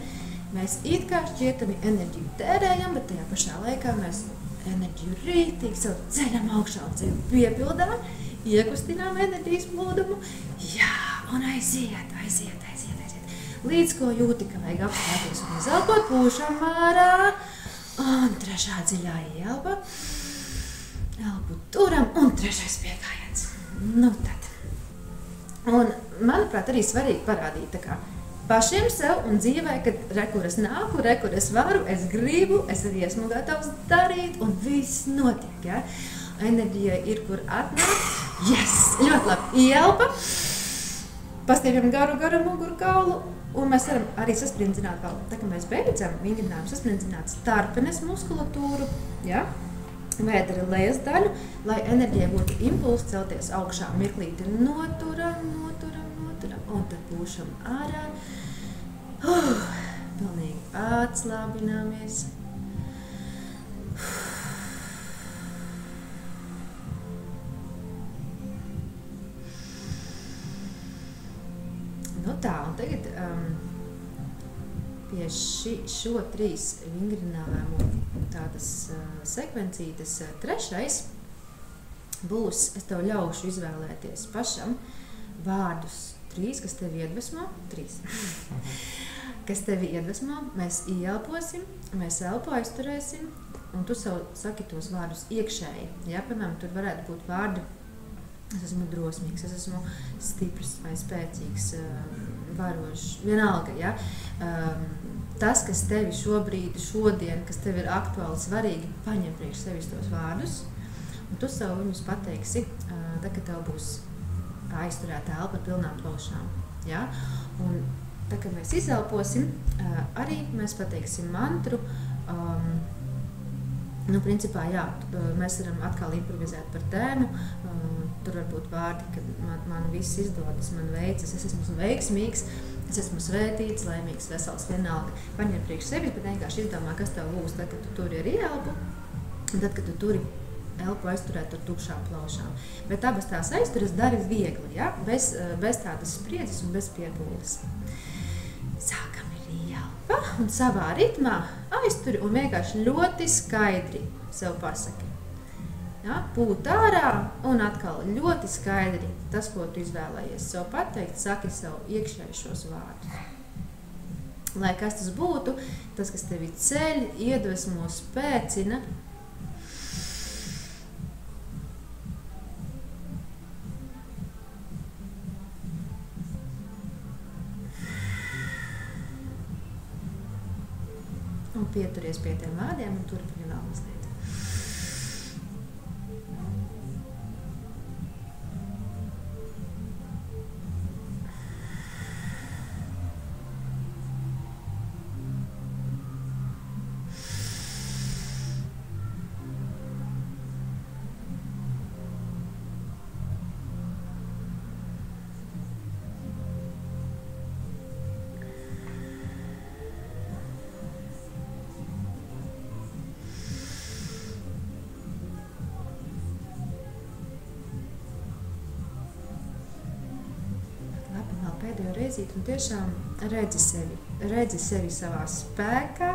Mēs it kā šķietami enerģiju tērējam, bet tajā pašā laikā mēs enerģiju rītīgi sev ceļam augšā un sevi piepildām, iekustinām enerģijas plūdumu. Jā, un aiziet. Līdz ko jūti, ka vajag apstāties un izelpot, pūšam ārā. Un 3. dziļā ielpa. Elpu turam un 3. piegājiens. Nu tad. Un, manuprāt, arī svarīgi parādīt tā kā pašiem sev un dzīvē, kad rekur es nāku, rekur es varu, es gribu, es arī esmu gatavs darīt un viss notiek, ja? Enerģija ir, kur atnāk. Yes! Ļoti labi. Ielpa. Pastiepjam garu muguru kaulu. Un mēs varam arī sasprindzināt vēl, tā kā mēs beidzam vingrinājumu, sasprindzināt starpenes muskulatūru, ja? Vēdera lejas daļu, lai enerģijai būtu impulss celties augšā. Mirklīti noturam, un tad pūšam ārā. Pilnīgi atslābināmies. Nu tā, un tagad pie šo 3 vingrinājumu tādas sekvencītes 3. būs, es tev ļaušu izvēlēties pašam vārdus 3, kas tevi iedvesmo, 3, kas tevi iedvesmo, mēs ieelposim, mēs elpu aizturēsim, un tu sev saki tos vārdus iekšēji, ja, piemēram, tur varētu būt vārdi, es esmu drosmīgs, es esmu stiprs vai spēcīgs, varošs, vienalga, ja? Tas, kas tevi šodien, kas tevi ir aktuāli svarīgi, paņem priekš sevis tos vārdus, un tu sev viņus pateiksi, tā, ka tev būs aizturēta elpa ar pilnām plaušām, ja? Un tā, kad mēs izelposim, arī mēs pateiksim mantru, nu, principā, jā, mēs varam atkal improvizēt par tēmu, tur var būt vārdi, ka man viss izdodas, man veicas, es esmu veiksmīgs, es esmu svētīts, laimīgs, vesels, vienalga. Paņem priekš sevis, bet vienkārši izdomā, kas tev būs tad, kad tu turi ar ielpu, un tad, kad tu turi elpu aizturēt ar tukšām plaušām. Bet abas tās aizturas dari viegli, ja? Bez tādas spriedzes un bez piepūles. Sākam ir ielpa un savā ritmā aizturi un vienkārši ļoti skaidri sev pasaki. Ja, pūt ārā un atkal ļoti skaidri tas, ko tu izvēlējies sev pateikt, saki sev iekšēji šos vārdus. Lai kas tas būtu, tas, kas tevi ceļ, iedvesmo, spēcina. Un pieturies pie tiem vārdiem un turpini vēl mazliet. Pēdējo reizīti un tiešām redzi sevi savā spēkā,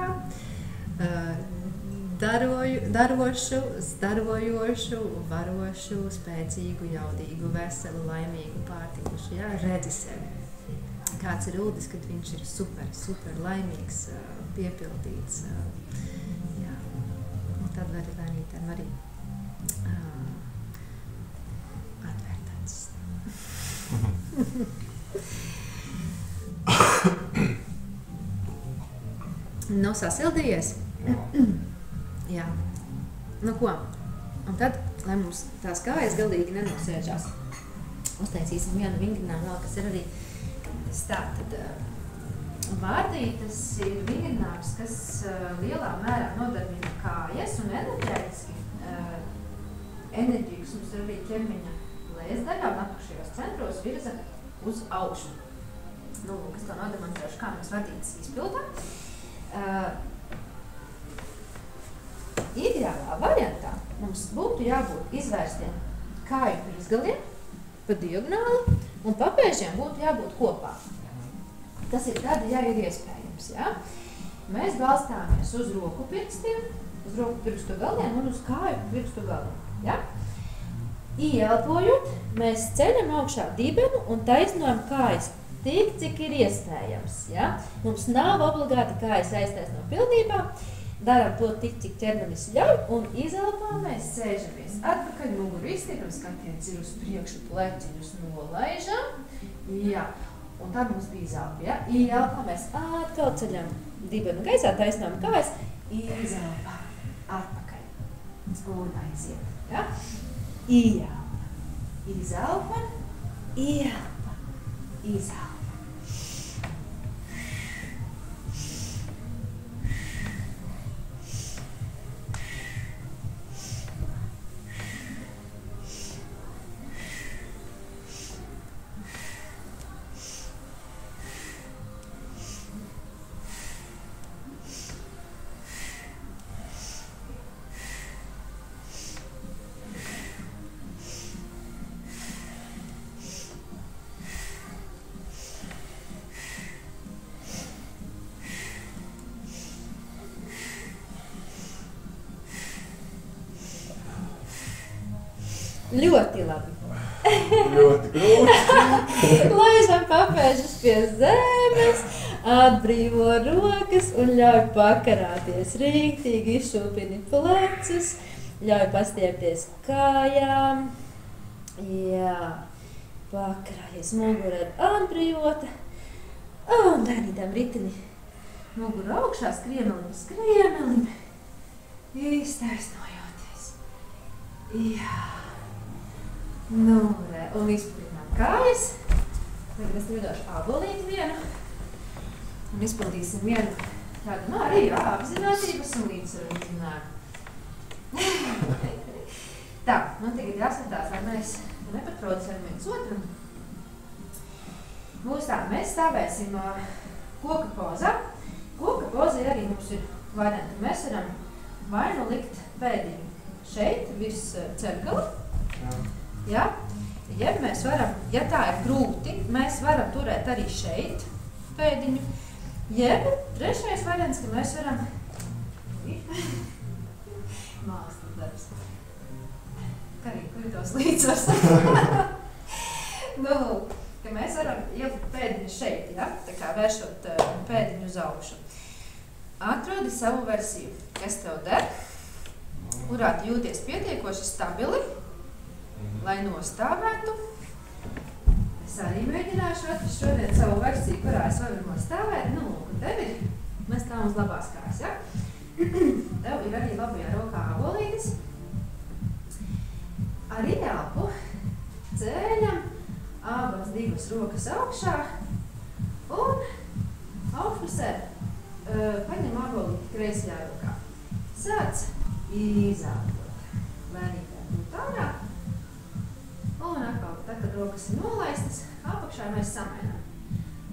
darošu, starojošu, varošu, spēcīgu, jaudīgu, veselu, laimīgu, pārtikušu. Ja? Redzi sevi. Kāds ir Uldis, kad viņš ir super laimīgs, piepildīts. Jā. Un tad vari vainītēm arī atvērt acis. Nu, sasildījies? Jā. Nu ko? Un tad, lai mums tās kājas galīgi nenosēžās, uztaisīsim vienu vingrinājumu vēl, kas ir arī tātad vārdītas ir vingrinājums, kas lielā mērā nodarbina kājas un enerģētiski. Enerģiju, kas mums ir arī ķermeņa lēsdaļā un apakšējos centros virza uz augšu. Nu, kas to nodemonstrēšu, kā mēs vārdītas izpildām. Ideālā variantā mums būtu jābūt izvērstiem kāju pirksgaliem pa diagonāli un papēžiem būtu jābūt kopā. Tas ir tad, ja ir iespējams. Ja? Mēs balstāmies uz roku pirkstiem, uz roku pirkstu galiem un uz kāju pirkstu galiem. Ja? Ieelpojot, mēs ceļam augšā dibenu un taisnojam kājas tik, cik ir iespējams. Ja? Mums nav obligāti kājas aiztaisno pilnībā, darām to tik, cik ķermenis ļauj, un izelpā mēs sēžamies atpakaļ, muguru izstiepam, skatiens ir uz priekšu, pleciņus nolaižam. Jā. Un tad mums bija izelpa. Ja? Ielpā mēs atkal ceļam dibenu gaisā, taisnām kājas, izelpā atpakaļ un aiziet. Ja? Ielpa, izelpa, ielpa, izelpa. Ļoti labi. Ļoti grūti. Laižam papēžus pie zemes, atbrīvo rokas un ļauj pakarāties rīktīgi, izšūpini plecus, ļauj pastiepties kājām. Jā, pakarājies mugura atbrīvota. Un dainītām ritini muguru augšā, skriemelim, iztaisnojoties. Jā. Nu, un izpildinām kājas. Tagad es nedošu abolīti vienu. Un izpildīsim vienu tādu, nu, arī apzinātības un līdzsvaru izrunājumu. Tā, man tagad jāskatās, lai mēs nepatraucējam viens otram. Būs tā, mēs stāvēsim koka pozā. Koka pozā arī mums ir varianti. Mēs varam vai nu likt pēdiņu šeit, virs cergala. Ja? Ja mēs varam, ja tā ir grūti, mēs varam turēt arī šeit pēdiņu. Jeb trešais variants, ka mēs varam mākslas darbs. Karī, kur ir tos līdzsvars? Nu, ka mēs varam ielikt pēdiņu šeit, ja? Tā kā vēršot pēdiņu uz augšu. Atrodi savu versiju, kas tev der, kurā tu jūties pietiekoši stabili, lai nostāvētu. Es arī mēģināšu atrast šodien savu versiju, kurā es varu nostāvēt. Nu, un tev ir, mēs stāvam uz labās kājas, ja? Tev ir arī labajā rokā abolītis. Ar ielpu ceļam abas divas rokas augšā un augšpusē paņem abolīti kreisajā rokā. Sāc izāpot. Lēnītē būt ārā. Un atkal, tad, kad rokas ir nolaistas, apakšā mēs samainām.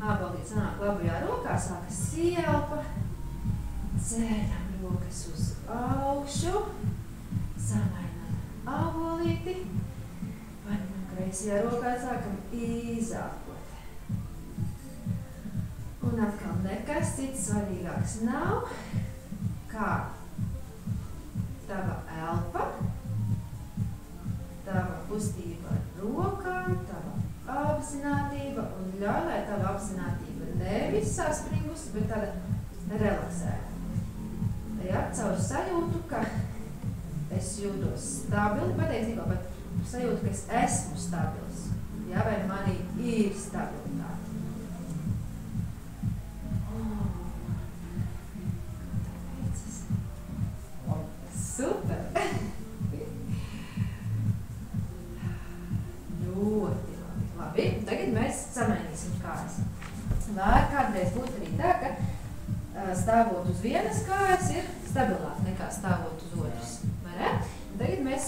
Abolītis nāk labajā rokā, sākas ielpa. Ceļam rokas uz augšu. Samainām abolīti. Paņemam kreisajā rokā, sākam izāpot. Un atkal nekas cits svarīgāks nav, kā tava elpa, tava kustība ar rokām, tava apzinātība un ļauj, lai tava apzinātība nevis saspringusi, bet tāda relaksēta. Ja, caur sajūtu, ka es jūtos stabili, patiesībā, bet sajūtu, ka es esmu stabils. Ja, vai manī ir stabilitāte. Super! Ļoti labi. Labi, tagad mēs samainīsim kājas. Var kādreiz būt arī tā, ka stāvot uz vienas kājas ir stabilāk nekā stāvot uz otras. Vai ne? Tagad mēs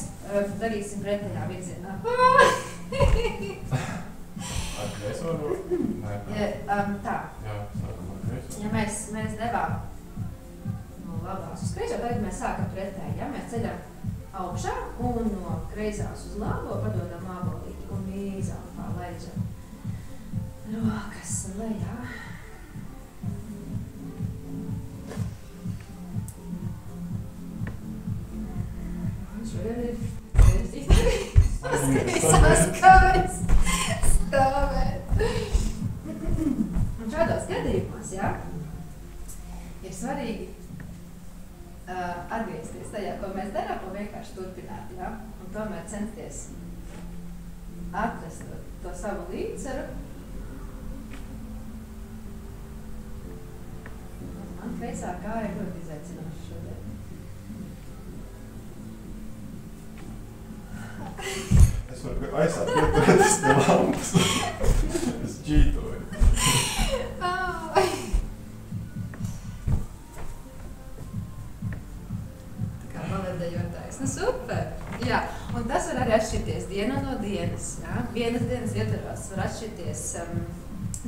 darīsim pretējā virzienā. Ar kreiso roku? Tā. Jā, sākam ar kreiso. Ja mēs devām no labās uz kreiso, tagad mēs sākam pretēji. Ja? Mēs ceļam augšā un no kreisās uz labo padodam abolīti un izāpā leidžam. Rokas lejā. Un šodien ir kreisās kājas stāvēt. Un šādos gadījumos, ja, ir svarīgi atgriezties tajā, ko mēs darām, un vienkārši turpināt, ja? Un tomēr censties atrast to savu līdzsvaru. Man kreisā kāja ļoti izaicinoši šodien. Es varu aizsāt pieturēties pie lampas. Es ģītoju. Nu, super! Jā, un tas var arī atšķirties dienu no dienas. Jā? Vienas dienas ietvaros var atšķirties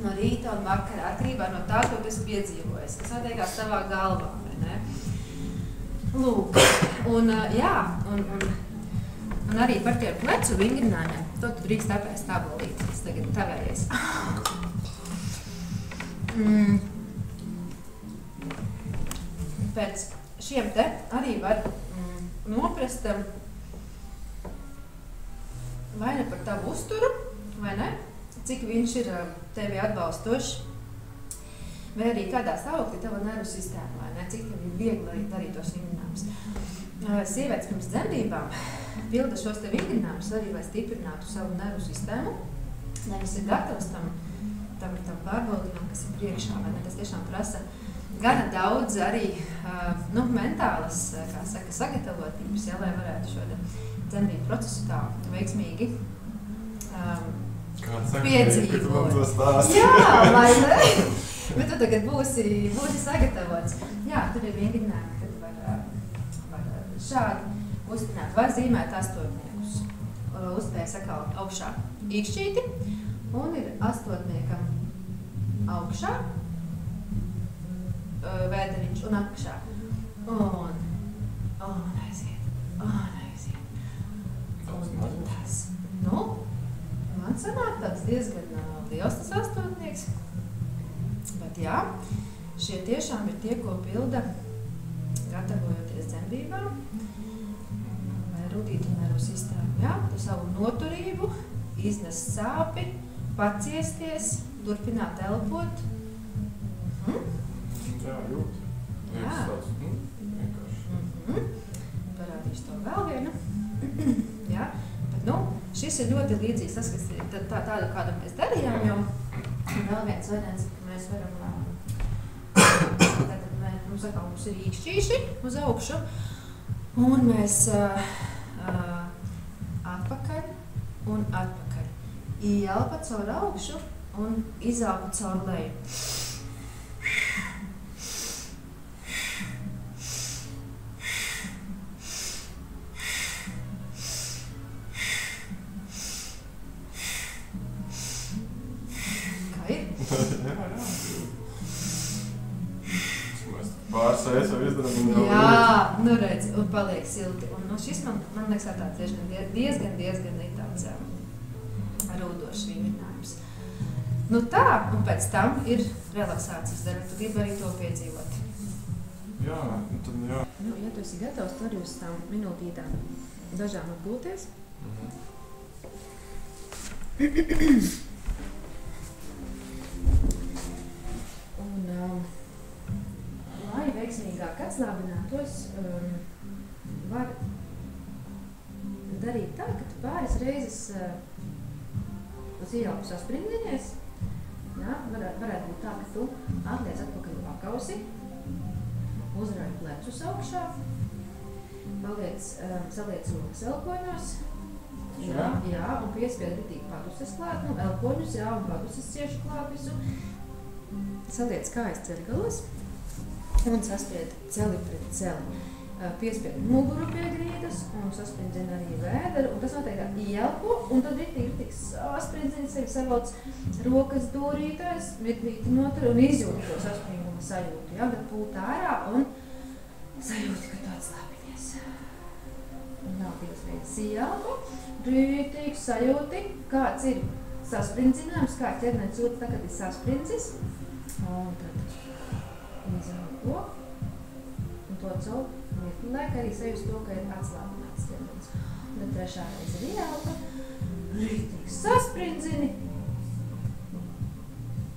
no rīta un vakara atkarībā no tā, ko tu esi piedzīvojis, kas notiekās tavā galvā, vai ne? Lūk, un jā, un arī par tiem plecu vingrinājumiem, to tu drīkst apēst abolīti, tas tagad tavējais. Pēc šiem te arī var noprast vai ne par tavu uzturu, vai ne, cik viņš ir tevi atbalstošs, vai arī kādā stāvoklī tava nervu sistēma, vai ne, cik tev ir viegli darīt tos vingrinājumus. Sievietes pirms dzemdībām pilda šos te vingrinājumus arī, lai stiprinātu savu nervu sistēmu, lai viņas ir gatavs tam pārbaudījumam, kas ir priekšā, vai ne, tas tiešām prasa gana daudz arī mentālas, kā saka, sagatavotības, ja, lai varētu šo dzemdību procesu tā veiksmīgi piedzīvot. Ka tu man to stāsti. Jā, vai ne? Bet tu tagad būsi sagatavots. Jā, tur ir vingrinājumi, kad var šādi kustināt. Var zīmēt astotniekus. uzspēja sakalt augšā īkšķīti un ir astotniekam augšā vēderiņš un apakšā. Un aiziet. Tas, man sanāk tāds diezgan liels tas astotnieks. Bet jā, šie tiešām ir tie, ko pilda gatavojoties dzemdībām vai rudītu nervu sistēmu. Jā, tu savu noturību, iznest sāpi, paciesties, turpināt elpot. Jā, jūt. Jā. Vienkārši. Parādīšu to vēl vienu. Jā, bet šis ir ļoti līdzīgs tas, kas ir tādu, kādu mēs darījām, jo vēl viens variants, ka mēs varam mums ir īkšķīši uz augšu, un mēs atpakaļ un atpakaļ. Ieelpa caur augšu un izelpa caur leju. Kā ir? Pārsēs vai izdarām. Jā, redz, un paliek silti. Un šis man liekas tāds diezgan tāds rūdošs vingrinājums. Tā, un pēc tam ir relaksācijas darba. Tu gribi arī to piedzīvot. Jā, tad jā. Ja tu esi gatavs, tu arī uz tām minūtītām dažām atgulties. Lai veiksmīgāk atslābinātos, var darīt tā, ka tu pāris reizes uz ieelpu sasprindziņies. Varētu būt tā, ka tu atliec atpakaļ pakausi, uzrauj plecus augšā, saliec rokas elpoņos, jā, un piespied ritīgi paduses klāt, elpoņus, jā, un paduses cieši klāt visu. Saliec kājas ceļgalos un saspied celi pret celi. Piespied muguru pie grīdas un sasprindzina arī vēderu. Un tas noteikti ieelpo, un tad ritīgi sasprindzina sevi, savauc rokas dūrītājs, mirklīti notur un izjūt to saspringuma sajūtu. Jā, bet pūt ārā un sajūti, ka tu atslāpinies. Un nav divas reizes ieelpo, ritīgi sajūti, kāds ir sasprindzinājums, kā ķermenis jūtas tagad ir sasprindzis. Un tad izelpo, un to caur mirkli laika arī sajūst to, ka ir atslābināts ķermenis. Un tad trešā reize ir ieelpa, ritīgi sasprindzini,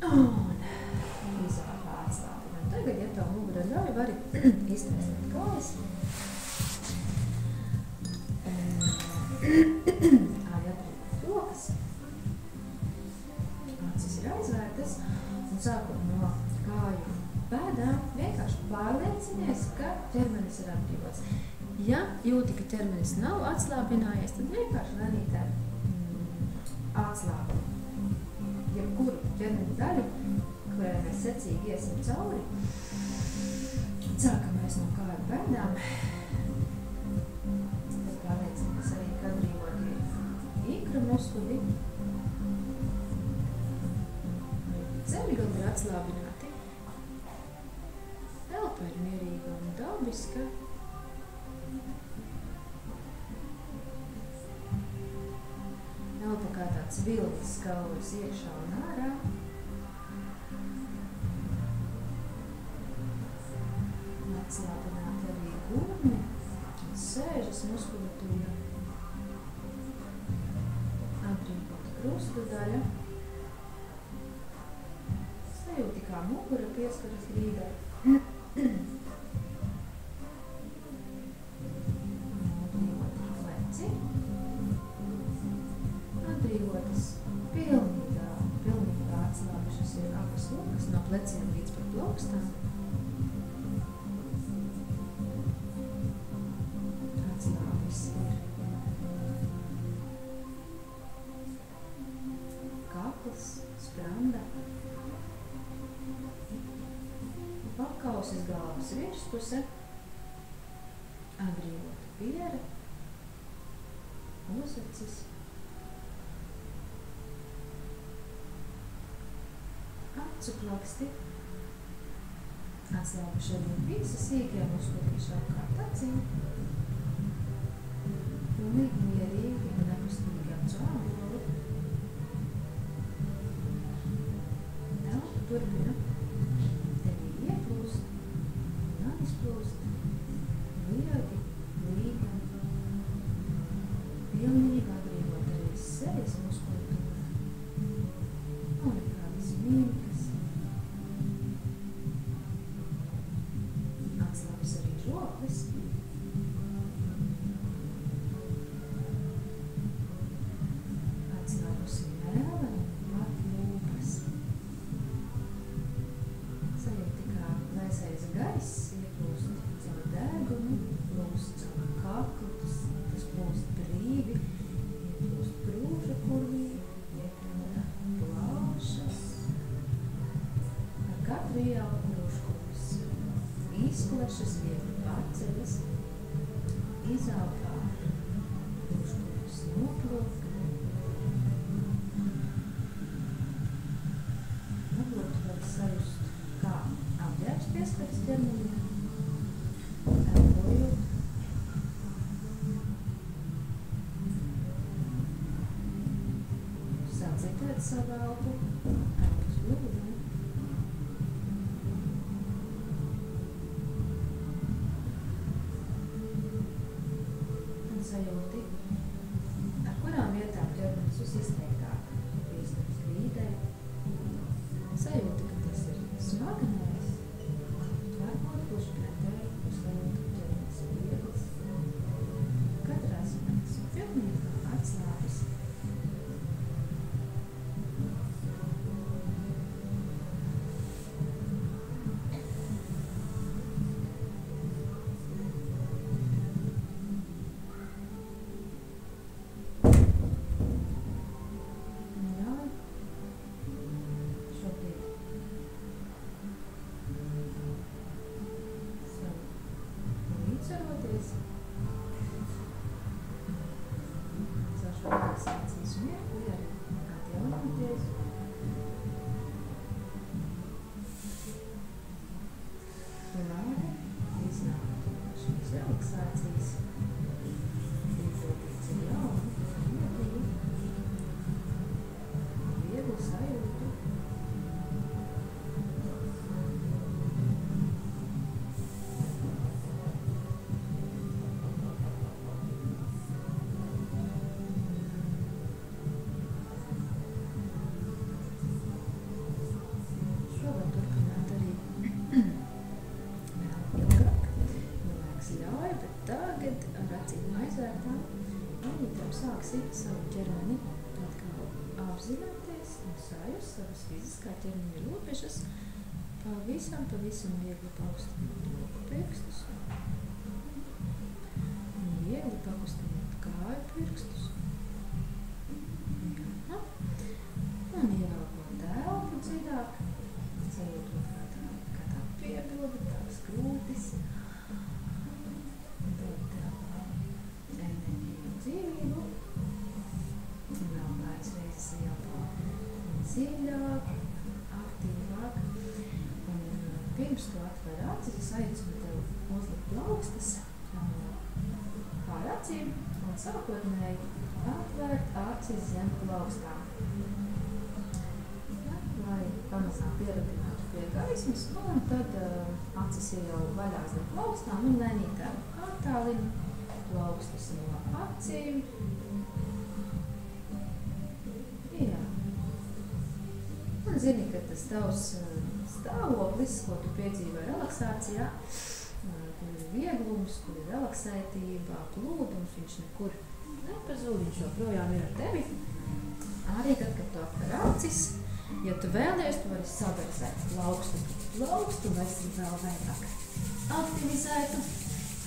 un izelpa atslābina. Tagad, ja tev mugura ļauj, vari iztaisnīt kājas. Atrīt rokas. Acis ir aizvērtas. Un sākot no kāju pēdām, vienkārši pārliecinies, ka ķermenis ir atbrīvots. Ja jūti, ka ķermenis nav atslābinājies, tad vienkārši lēnītē atslābi. Jebkuru ķermeni daļu, kurai mēs secīgi iesim cauri, sākamies no kāju pēdām. Tad pārliecinies arī, ka atbrīvoti īkra muskuļi. Ceļi gan ir atslābināti. Elpa ir mierīga un dabiska. Elpa kā tāds vilnis galvas iekšā un ārā. Atslābināti arī gurni un sēžas muskulatūra. Atbrīvota krusta daļa. Sajūti, kā mugura pieskaras grīdai. Atbrīvoti pleci. Atbrīvotas pilnībā atslābušas ir abas rokas no pleciem līdz pat plaukstām. Atslābis ir kakls, spranda. Pakausis galvas virspuse, atbrīvota piere, uzacis acu plaksti. Atslāpuši arī visi sīkie muskulīši apkārt acīm. Pilnīgi mierīgi un nekustīgi acu ābolu. Elpa turpina tevi ieplūst un aizplūst. Viegi, līgam. Pilnīgi atbrīvot arī sejas muskultūru. Un nekādas mīmikas. Atslāpjas arī žoklis. Atslāpusi mēle un pat lūpas. Sajūti, kā vēsais gaiss ieplūst caur dēgumu, plūst caur kaklu, tas plūst brīvi, ieplūst krūža kurvī, iekļauta plaušas. Ar katru ieelpu krūžkurvis izplešas, viegli pārceļas, izaugā, krūžkurvis noplūk. Varbūt var sajust, kā apģērbs pieskaras ķermenim, elpojot. Sacitēt savu elpu, elpas plūdumu. Un sajūti, ar kurām vietām ķermenis izteiktāk pieskaras grīdai. Sajūti, ka tas ir smagnējs, varbūt gluži pretēji, sajūti, ka ķermenis ir viegls. Katrā ziņā tas ir pilnībā atslābis. Relaksācijas mirkli arī atjaunināties. Labi, iznāk šīs relaksācijas. Izdoties ir jaunu, viegli, vieglu sajūtu. Sāksit savu ķermeni atkal apzināties un sajust savas fiziskā ķermeņa robežas, pavisam viegli pakustināt roku pirkstus un viegli pakustināt kāju pirkstus. Un ievelkot elpu dziļāk, sajūtot, kā tā piebilda, tās krūtis, dod enerģiju un dzīvību. Un vēl pāris reizes ieelpo dziļāk, aktīvāk. Un pirms tu atver acis, es aicinu tev uzlikt plaukstas pār acīm un sākotnēji atvērt acis zem plaukstām. Lai pamazām pieradinātu pie gaismas, un tad acis ir jau vaļā zem plaukstām un lēnītām attālina plaukstas no acīm. Jā. Un zini, ka tas tavs stāvoklis, ko tu piedzīvo relaksācijā, kur ir vieglums, kur ir relaksētība, plūdums, viņš nekur nepazūd, viņš joprojām ir ar tevi. Arī tad, kad tu atver acis, ja tu vēlies, tu vari saberzēt plaukstu, lai esi vēl vairāk aktivizētu.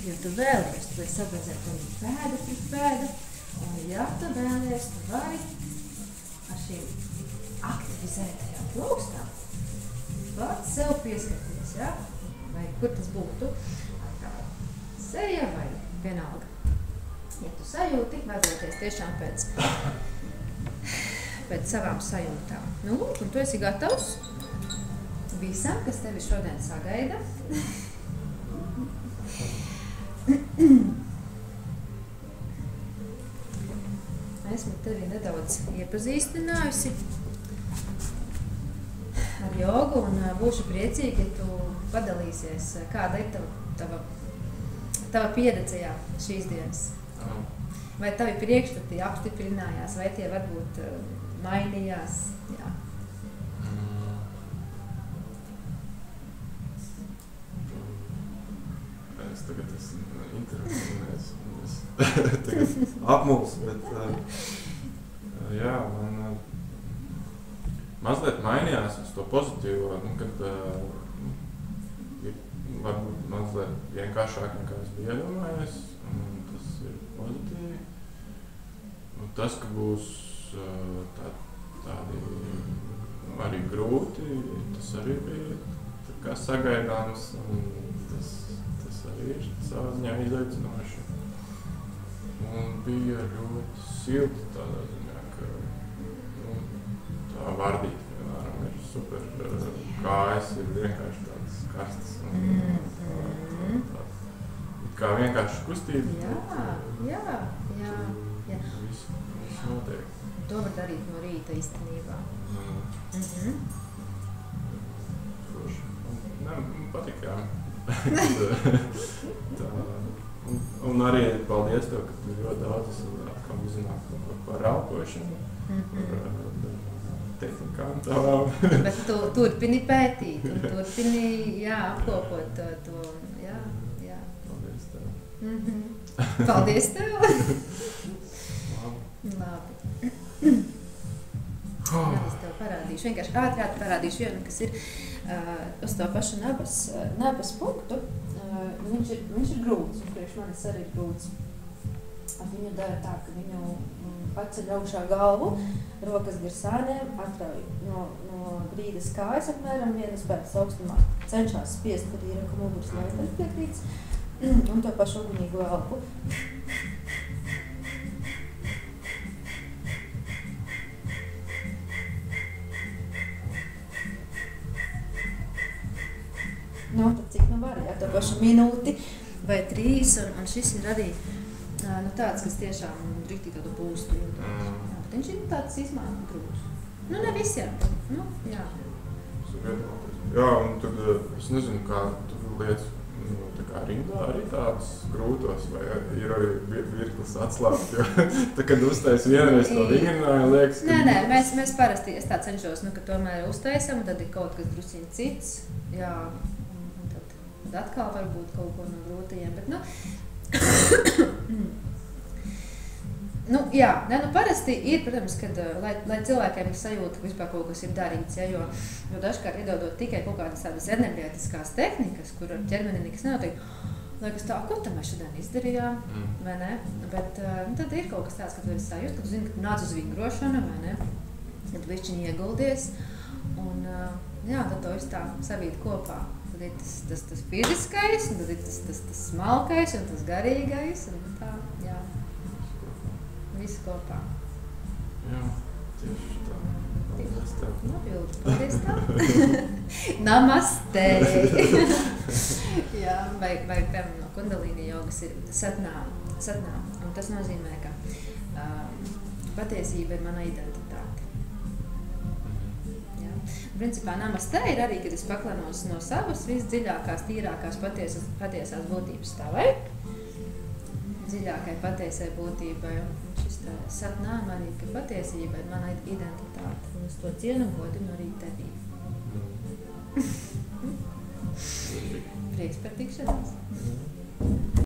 Ja tu vēlies, tu vari saberzēt arī pēda pret pēdu. Un ja tu vēlies, tu vari ar šīm aktivizētajām plaukstām pats sev pieskaties, ja? Vai kur tas būtu? Seja vai vienalga. Ja tu sajūti, vadoties tiešām pēc savām sajūtām. Nu, un tu esi gatavs visam, kas tevi šodien sagaida. Esmu tevi nedaudz iepazīstinājusi ar jogu un būšu priecīgi, ja tu padalīsies, kāda ir tava pieredze šīs dienas. Vai tavi priekšstati apstiprinājās, vai tie varbūt mainījās? Jā. Es tagad esmu interesējies, es tagad apmuls, bet jā, man mazliet mainījās uz to pozitīvo, kad ir varbūt mazliet vienkāršāk nekā es biju iedomājies, un tas ir pozitīvi. Un tas, ka būs tādi arī grūti, tas arī bija tā kā sagaidāms, un tas arī ir savā ziņā izaicinoši. Un bija ļoti silti tādā ziņā, ka tā vardīte, piemēram, ir super, kājas ir vienkārši tādas karstas un kā vienkārši kustība. Jā. Viss notiek. To var darīt no rīta īstenībā. Man patīk, jā. Un arī paldies tev, ka tu ļoti daudz atkal uzzinātu par elpošanu, par tehnikām tavām. Bet tu turpini pētīt un turpini, apkopot to, jā. Paldies tev. Paldies tev. Labi. Es tev parādīšu, vienkārši ātri parādīšu vienu, kas ir uz to pašu nabas punktu. Viņš ir grūts, un priekš manis arī ir grūts. Viņu dara tā, ka viņu paceļ augšā galvu, rokas girsāniem, atrauj no grīdas kājas apmēram vienas pēdas augstumā. Cenšās spiest, kad ir muguras laipes piekrīts, un to pašu ugunīgu elpu. Tad cik var, to pašu minūti vai 3, un šis ir arī tāds, kas tiešām rīktī tādu pūstu. Bet viņš ir tāds izmēram grūts. Ne visiem. Jā. Jā, un tad es nezinu, kā tu lietas tā kā rindā arī tāds grūtos, vai ir arī virklis atslāpt, jo tā, kad uztais vienreiz to vingrināju, liekas, ka... Nē, mēs parasti, es tā cenšos, ka tomēr uztaisam, un tad ir kaut kas drusciņ cits, jā. Tad atkal varbūt kaut ko no grūtajiem, bet parasti ir, protams, kad, lai cilvēkiem ir sajūta, ka vispār kaut kas ir darīts, jo dažkārt iedodot tikai kaut kādas tādas enerģētiskās tehnikas, kur ar ķermeni nekas nenotiek, liekas tā, ko tam mēs šodien izdarījām, vai ne? Bet tad ir kaut kas tāds, ka tu vari sajust, ka tu zini, ka tu nāc uz vingrošanu, vai ne? Kad višķiņi ieguldies, un tad to visu tā savīt kopā. Tad ir tas fiziskais, un tad ir tas smalkais, un tas garīgais, un tā, jā. Visu kopā. Jā, tieši tā. Paldies tev. Nobildu, paldies tev. Namaste. Jā, vai piemēram no kundalīni jogas ir satnām. Un tas nozīmē, ka patiesība ir mana identitāte. Principā namaste ir arī, kad es paklanos no savas visdziļākās, tīrākās patiesās būtības stāvai, dziļākai patiesai būtībai. Un šis tā satnām arī, ka patiesība ir mana identitāte. Un es to cienu godinu arī tevī. Prieks par tikšanos.